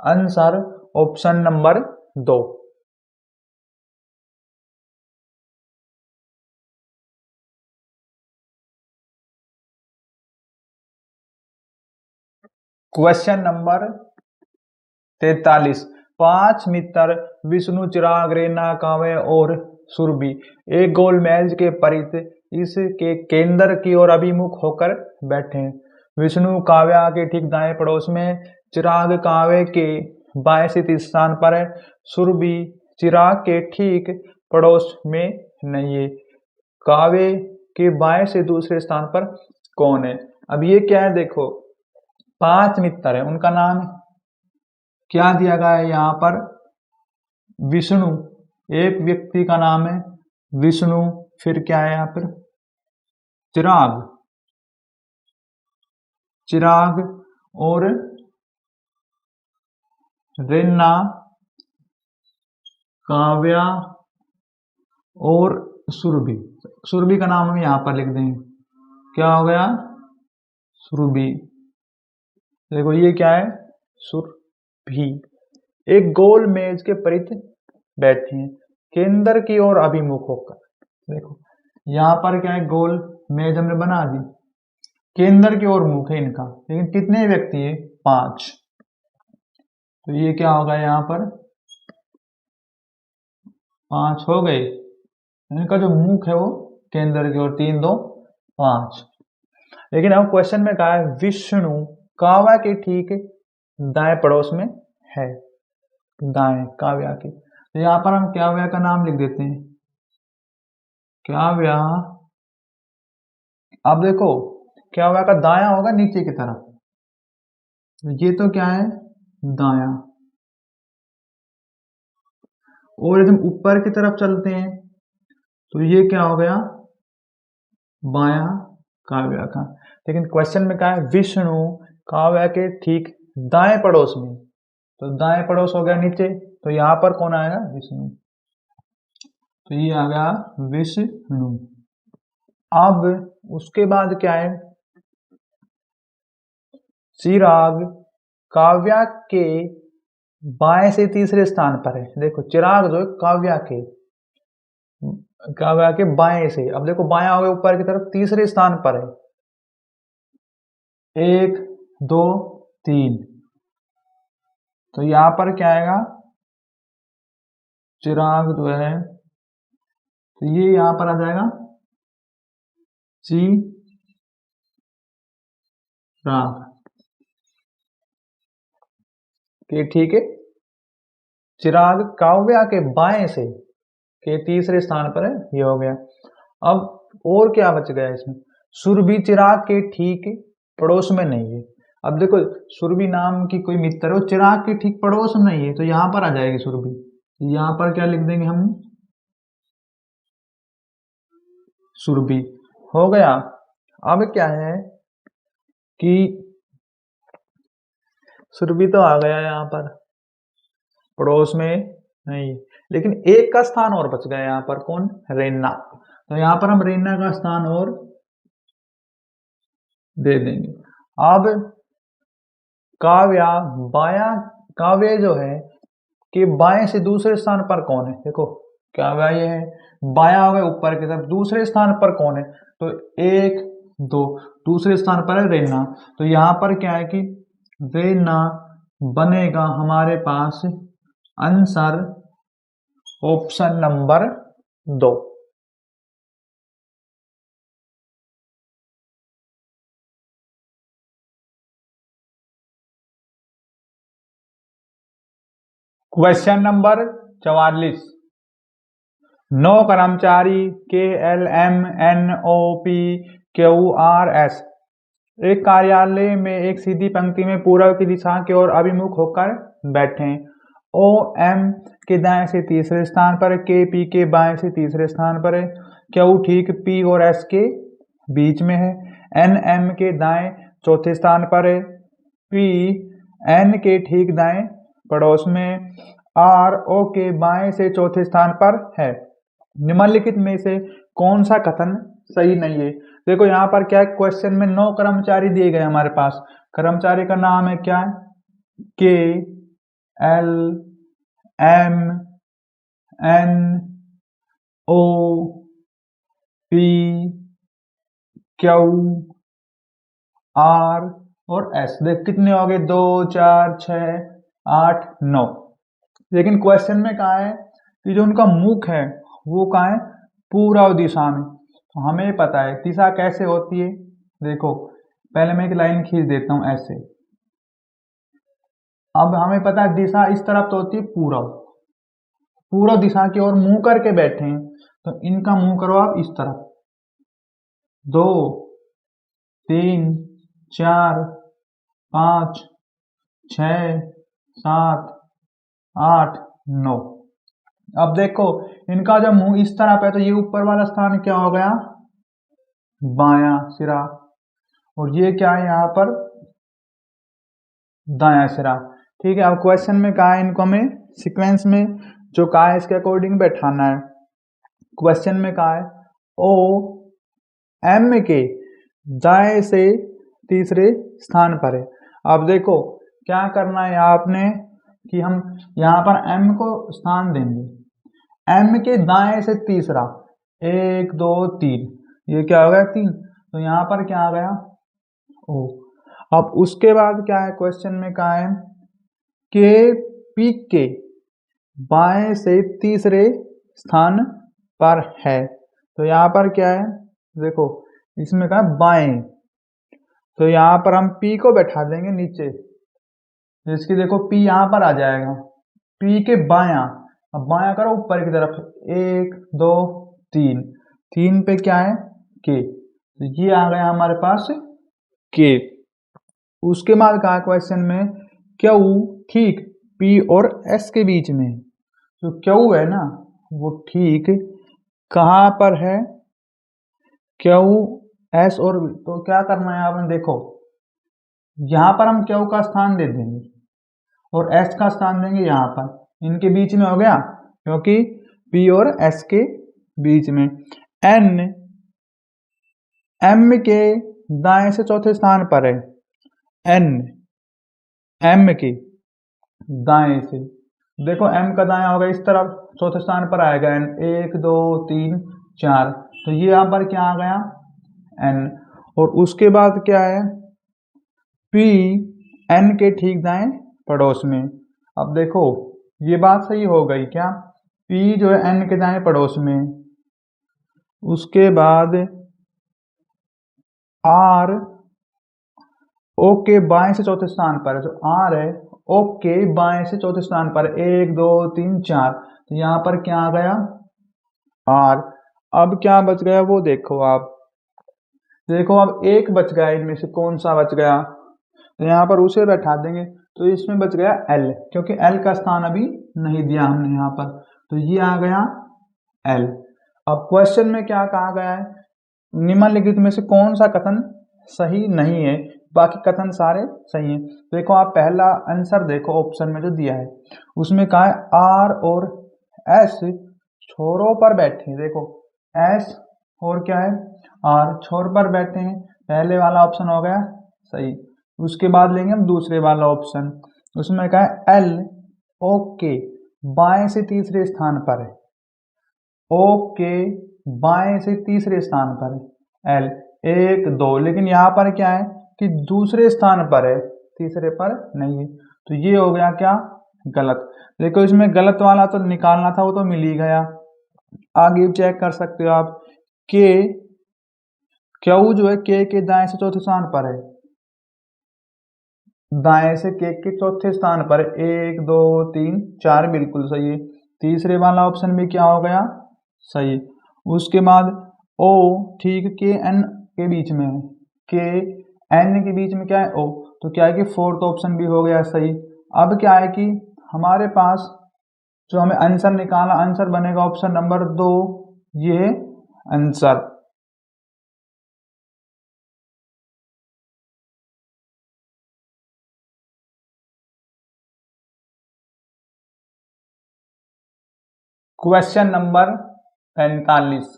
answer option number 2। Question number 43, 5 मित्र विष्णु, चिराग, रेना, काव्य और सुरभि एक गोल मेज के परित इसके केंद्र की ओर अभिमुख होकर बैठे हैं। विष्णु काव्या के ठीक दाएं पड़ोस में, चिराग काव्य के बाएं स्थित स्थान पर है, सुरभि चिराग के ठीक पड़ोस में नहीं है। काव्य के बाएं से दूसरे स्थान पर कौन है। अब ये क्या है, देखो 5 मित्र है, उनका नाम क्या दिया गया है यहाँ पर, विष्णु, एक व्यक्ति का नाम है विष्णु, फिर क्या है यहाँ पर चिराग, चिराग और रेना, काव्या और सुरभि। सुरभि का नाम हम यहाँ पर लिख देंगे, क्या हो गया सुरभि। देखो ये क्या है सुरभि, एक गोल मेज के परित बैठे हैं, केंद्र की ओर अभिमुख होकर। देखो यहाँ पर क्या है, गोल मेज हमने बना दी, केंद्र की ओर मुख है इनका, लेकिन कितने व्यक्ति है 5, तो ये क्या होगा यहाँ पर 5 हो गए, इनका जो मुख है वो केंद्र की ओर, 3 2 5। लेकिन अब क्वेश्चन में कहा है विष्णु काव्या के ठीक दाएं पड़ोस में है, दाएं काव्या के, तो यहाँ पर हम काव्या का नाम लिख देते हैं काव्या। अब देखो काव्या का दाया होगा नीचे की तरफ, ये तो क्या है दाया, और यदि हम ऊपर की तरफ चलते हैं तो ये क्या हो गया बाया काव्या का। लेकिन क्वेश्चन में क्या है विष्णु काव्या के ठीक दाएं पड़ोस में, तो दाएं पड़ोस हो गया नीचे, तो यहाँ पर कौन आएगा विष्णु, तो ये आ गया विष्णु। अब उसके बाद क्या है, चिराग काव्या के बाएं से तीसरे स्थान पर है। देखो चिराग जो है काव्या के बाएं से, अब देखो बाया हो गया ऊपर की तरफ, तीसरे स्थान पर है 1 2 3, तो यहां पर क्या आएगा चिराग जो है, तो ये यहां पर आ जाएगा चिराग के, ठीक है। चिराग काव्या के बाएं से के तीसरे स्थान पर है, ये हो गया। अब और क्या बच गया इसमें, सुरभि चिराग के ठीक पड़ोस में नहीं है। अब देखो सुरभि नाम की कोई मित्र हो, चिराग के ठीक पड़ोस में नहीं है, तो यहां पर आ जाएगी सुरभि, यहां पर क्या लिख देंगे हम सुरभि, हो गया। अब क्या है कि सुरभि तो आ गया यहां पर पड़ोस में नहीं, लेकिन एक का स्थान और बच गया यहाँ पर, कौन रेना, तो यहाँ पर हम रेना का स्थान और दे देंगे। अब काव्या बाया, काव्य जो है कि बाएं से दूसरे स्थान पर कौन है, देखो काव्या ये है, बाया हो गया ऊपर की तरफ, दूसरे स्थान पर कौन है, तो 1 2, दूसरे स्थान पर है रेना, तो यहाँ पर क्या है कि रेना बनेगा हमारे पास answer option number 2। Question number 44, 9 कर्मचारी KLMNOPQRS एक कार्यालय में एक सीधी पंक्ति में पूर्व की दिशा की ओर अभिमुख होकर बैठे हैं ओ एम के दाएं से तीसरे स्थान पर है, के पी के बाएं से तीसरे स्थान पर है, क्यू ठीक पी और एस के बीच में है, एन एम के दाएं चौथे स्थान पर है, पी एन के ठीक दाएं पड़ोस में, आर ओ के बाएं से चौथे स्थान पर है। निम्नलिखित में से कौन सा कथन सही नहीं है? देखो यहाँ पर क्या है, क्वेश्चन में 9 कर्मचारी दिए गए हमारे पास। कर्मचारी का नाम है क्या है? K L M N O P Q R और एस। देख कितने हो गए? 2 4 6 8 9। लेकिन क्वेश्चन में कहा है कि जो उनका मुख है वो कहाँ है? पूर्व दिशा में। तो हमें पता है दिशा कैसे होती है। देखो पहले मैं एक लाइन खींच देता हूं ऐसे। अब हमें पता है दिशा इस तरफ तो होती है पूर्व, पूर्व दिशा की ओर मुंह करके बैठे हैं, तो इनका मुंह करो आप इस तरफ। 2 3 4 5 6 7 8 9। अब देखो इनका जब मुंह इस तरफ है तो ये ऊपर वाला स्थान क्या हो गया? बायां सिरा। और ये क्या है यहाँ पर? दायां सिरा। ठीक है। अब क्वेश्चन में कहा है इनको हमें सीक्वेंस में जो कहा है इसके अकॉर्डिंग बैठाना है। क्वेश्चन में कहा है ओ एम के दाएं से तीसरे स्थान पर है। अब देखो क्या करना है आपने कि हम यहाँ पर एम को स्थान देंगे, एम के दाएं से तीसरा, 1 2 3, ये क्या हो गया? 3। तो यहाँ पर क्या आ गया? ओ। अब उसके बाद क्या है क्वेश्चन में कहा है के पी के बाएं से तीसरे स्थान पर है। तो यहाँ पर क्या है? देखो इसमें कहा बाएं, तो यहाँ पर हम पी को बैठा देंगे नीचे, जिसकी देखो पी यहाँ पर आ जाएगा, पी के बायां। अब बायां करो ऊपर की तरफ, 1 2 3, 3 पे क्या है? के। तो ये आ गया हमारे पास के। उसके बाद कहा क्वेश्चन में क्यू ठीक पी और एस के बीच में। जो क्यू है ना वो ठीक कहाँ पर है? क्यू एस और बी। तो क्या करना है आपने? देखो यहाँ पर हम क्यू का स्थान दे देंगे और एस का स्थान देंगे यहाँ पर, इनके बीच में हो गया, क्योंकि पी और एस के बीच में। एन एम के दाएं से चौथे स्थान पर है, एन एम के दाएं से। देखो एम का दाएं होगा इस तरफ, चौथे स्थान पर आएगा एन, 1 2 3 4। तो ये यहाँ पर क्या आ गया? एन। और उसके बाद क्या है? पी एन के ठीक दाएं पड़ोस में। अब देखो ये बात सही हो गई क्या? पी जो है एन के दाएं पड़ोस में। उसके बाद आर ओ के बाएं से चौथे स्थान पर है, जो आर है ओ के बाएं से चौथे स्थान पर, 1 2 3 4। तो यहाँ पर क्या आ गया? आर। अब क्या बच गया वो देखो आप। देखो अब एक बच गया, इनमें से कौन सा बच गया? तो यहाँ पर उसे बैठा देंगे, तो इसमें बच गया एल, क्योंकि एल का स्थान अभी नहीं दिया हमने यहाँ पर। तो ये आ गया एल। अब क्वेश्चन में क्या कहा गया है? निम्नलिखित में से कौन सा कथन सही नहीं है? बाकी कथन सारे सही हैं। देखो आप पहला आंसर देखो ऑप्शन में जो दिया है, उसमें कहा है आर और एस छोरों पर बैठे हैं। देखो एस और क्या है? आर छोर पर बैठे हैं। पहले वाला ऑप्शन हो गया सही। उसके बाद लेंगे हम दूसरे वाला ऑप्शन, उसमें कहा है एल ओके बाएं से तीसरे स्थान पर है, ओके बाएं से तीसरे स्थान पर है एल, 1 2। लेकिन यहाँ पर क्या है कि दूसरे स्थान पर है, तीसरे पर नहीं है। तो ये हो गया क्या? गलत। देखो इसमें गलत वाला तो निकालना था, वो तो मिल ही गया। आगे चेक कर सकते हो आप, के क्यू जो है के दाएं से चौथे स्थान पर है, दाएं से के चौथे स्थान पर 1 2 3 4 बिल्कुल सही है। तीसरे वाला ऑप्शन भी क्या हो गया? सही। उसके बाद ओ ठीक के एन के बीच में है, के एन के बीच में क्या है? ओ। तो क्या है कि फोर्थ ऑप्शन भी हो गया सही। अब क्या है कि हमारे पास जो हमें आंसर निकाला, आंसर बनेगा ऑप्शन नंबर 2, ये answer. Question number 45।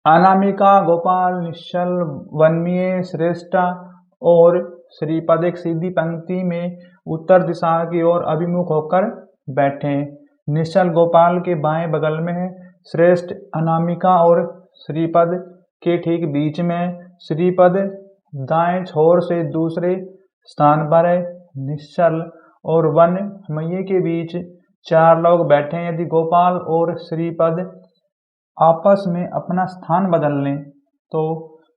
Anamika, Gopal, Nishchal, Vanmay, Shreshth और श्रीपद एक सीधी पंक्ति में उत्तर दिशा की ओर अभिमुख होकर बैठे। निश्चल गोपाल के बाएं बगल में है, श्रेष्ठ अनामिका और श्रीपद के ठीक बीच में, श्रीपद दाएं छोर से दूसरे स्थान पर है। निश्चल और वन्मय के बीच 4 लोग बैठे हैं। यदि गोपाल और श्रीपद आपस में अपना स्थान बदल लें तो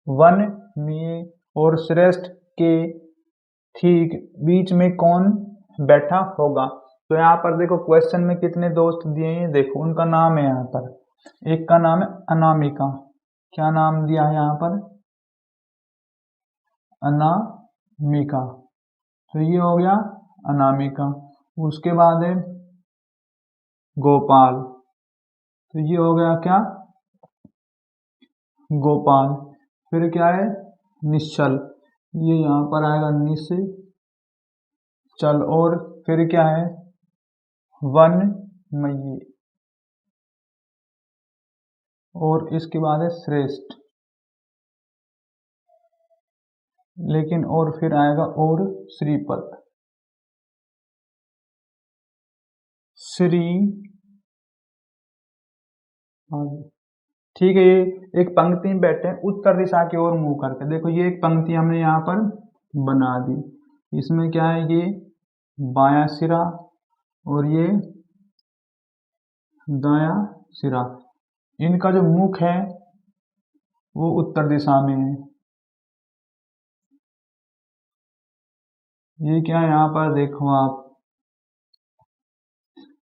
वन्मय और श्रेष्ठ के ठीक बीच में कौन बैठा होगा। तो यहाँ पर देखो क्वेश्चन में कितने दोस्त दिए हैं, देखो उनका नाम है यहाँ पर। एक का नाम है अनामिका, क्या नाम दिया है यहाँ पर, अनामिका, तो ये हो गया अनामिका। उसके बाद है गोपाल, तो ये हो गया क्या, गोपाल। फिर क्या है निश्चल, ये यहाँ पर आएगा निश्चल। और फिर क्या है वन्मय, और इसके बाद है श्रेष्ठ, लेकिन और फिर आएगा और श्रीपद, ठीक है। ये एक पंक्ति में बैठे हैं उत्तर दिशा की ओर मुंह करके। देखो ये एक पंक्ति हमने यहाँ पर बना दी। इसमें क्या है, ये बायां सिरा और ये दायां सिरा, इनका जो मुख है वो उत्तर दिशा में है। ये क्या है यहाँ पर देखो आप,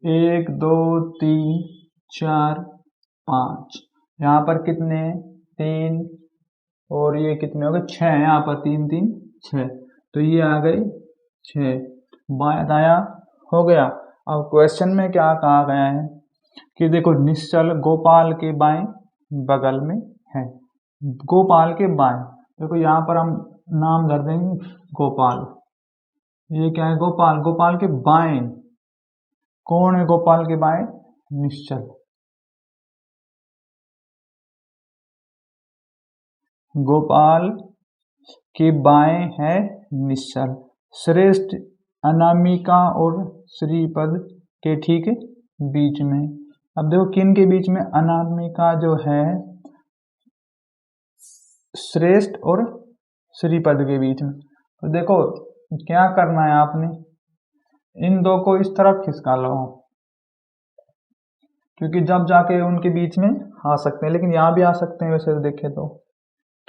1 2 3 4 5, यहाँ पर कितने 3, और ये कितने हो गए 6, यहाँ पर 3 3 6, तो ये आ गए 6, बाया दाया हो गया। अब क्वेश्चन में क्या कहा गया है कि देखो निश्चल गोपाल के बाएं बगल में है, गोपाल के बाएं, देखो यहाँ पर हम नाम धर देंगे गोपाल। ये क्या है गोपाल, गोपाल के बाएं, कौन है गोपाल के बाएं, निश्चल। गोपाल के बाएं है निश्चल। श्रेष्ठ अनामिका और श्रीपद के ठीक बीच में। अब देखो किन के बीच में, अनामिका जो है श्रेष्ठ और श्रीपद के बीच में। तो देखो क्या करना है आपने, इन दो को इस तरफ खिसका लो, क्योंकि जब जाके उनके बीच में आ सकते हैं, लेकिन यहाँ भी आ सकते हैं वैसे देखे तो।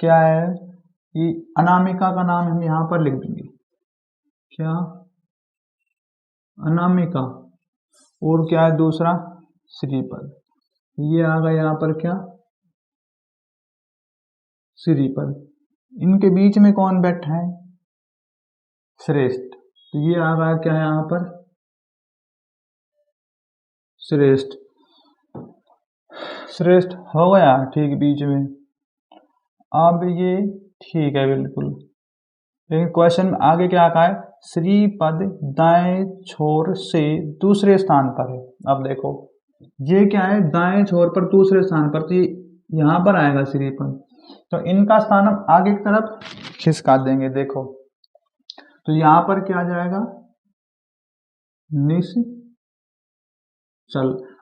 क्या है कि अनामिका का नाम हम यहाँ पर लिख देंगे, क्या अनामिका, और क्या है दूसरा श्रीपद, ये आ गया यहाँ पर क्या श्रीपद। इनके बीच में कौन बैठा है, श्रेष्ठ, तो ये आ गया क्या है यहाँ पर श्रेष्ठ। श्रेष्ठ हो गया ठीक बीच में। अब ये ठीक है बिल्कुल, लेकिन क्वेश्चन में आगे क्या कहा है, श्रीपद दाएं छोर से दूसरे स्थान पर है। अब देखो ये क्या है, दाएं छोर पर दूसरे स्थान पर, तो ये यहाँ पर आएगा श्रीपद, तो इनका स्थान हम आगे की तरफ खिसका देंगे। देखो तो यहाँ पर क्या आ जाएगा निश्चल।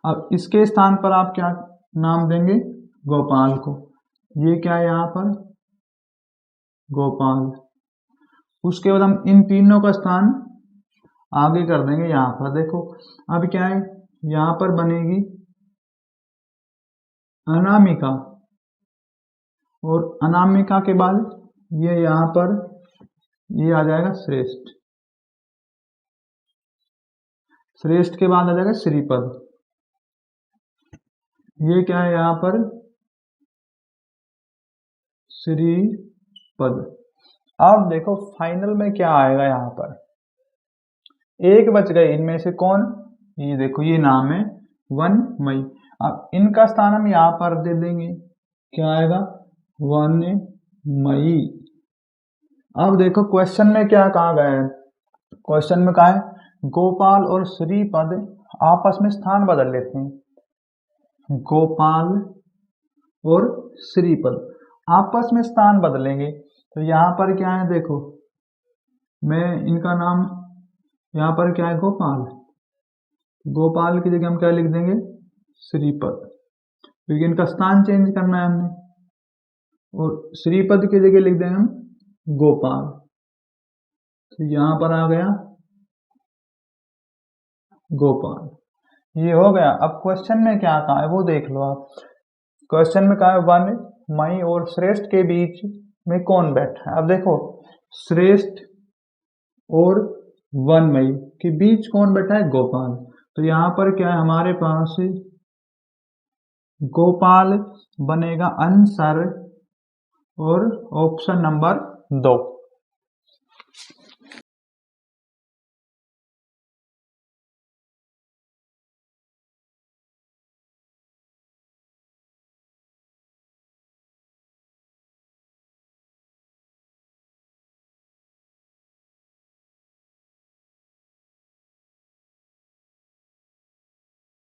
अब इसके स्थान पर आप क्या नाम देंगे, गोपाल को। ये क्या है यहाँ पर गोपाल। उसके बाद हम इन तीनों का स्थान आगे कर देंगे यहाँ पर। देखो अब क्या है, यहाँ पर बनेगी अनामिका, और अनामिका के बाद ये यहाँ पर ये आ जाएगा श्रेष्ठ, श्रेष्ठ के बाद आ जाएगा श्रीपद। ये क्या है यहाँ पर श्रीपद। अब देखो फाइनल में क्या आएगा यहाँ पर, एक बच गए, इनमें से कौन, ये देखो ये नाम है 1 मई। अब इनका स्थान हम यहाँ पर दे देंगे, क्या आएगा 1 मई। अब देखो क्वेश्चन में क्या कहा गया है, क्वेश्चन में कहा है गोपाल और श्रीपद आपस में स्थान बदल लेते हैं। गोपाल और श्रीपद आपस में स्थान बदलेंगे, तो यहाँ पर क्या है देखो, मैं इनका नाम यहाँ पर क्या है गोपाल, गोपाल की जगह हम क्या लिख देंगे श्रीपद, क्योंकि इनका स्थान चेंज करना है हमने, और श्रीपद की जगह लिख देंगे हम गोपाल। तो यहाँ पर आ गया गोपाल, ये हो गया। अब क्वेश्चन में क्या कहा है वो देख लो आप। क्वेश्चन में कहा है 1 मई और श्रेष्ठ के बीच में कौन बैठा है। अब देखो श्रेष्ठ और 1 मई के बीच कौन बैठा है, गोपाल। तो यहाँ पर क्या है हमारे पास गोपाल बनेगा आंसर और ऑप्शन नंबर 2।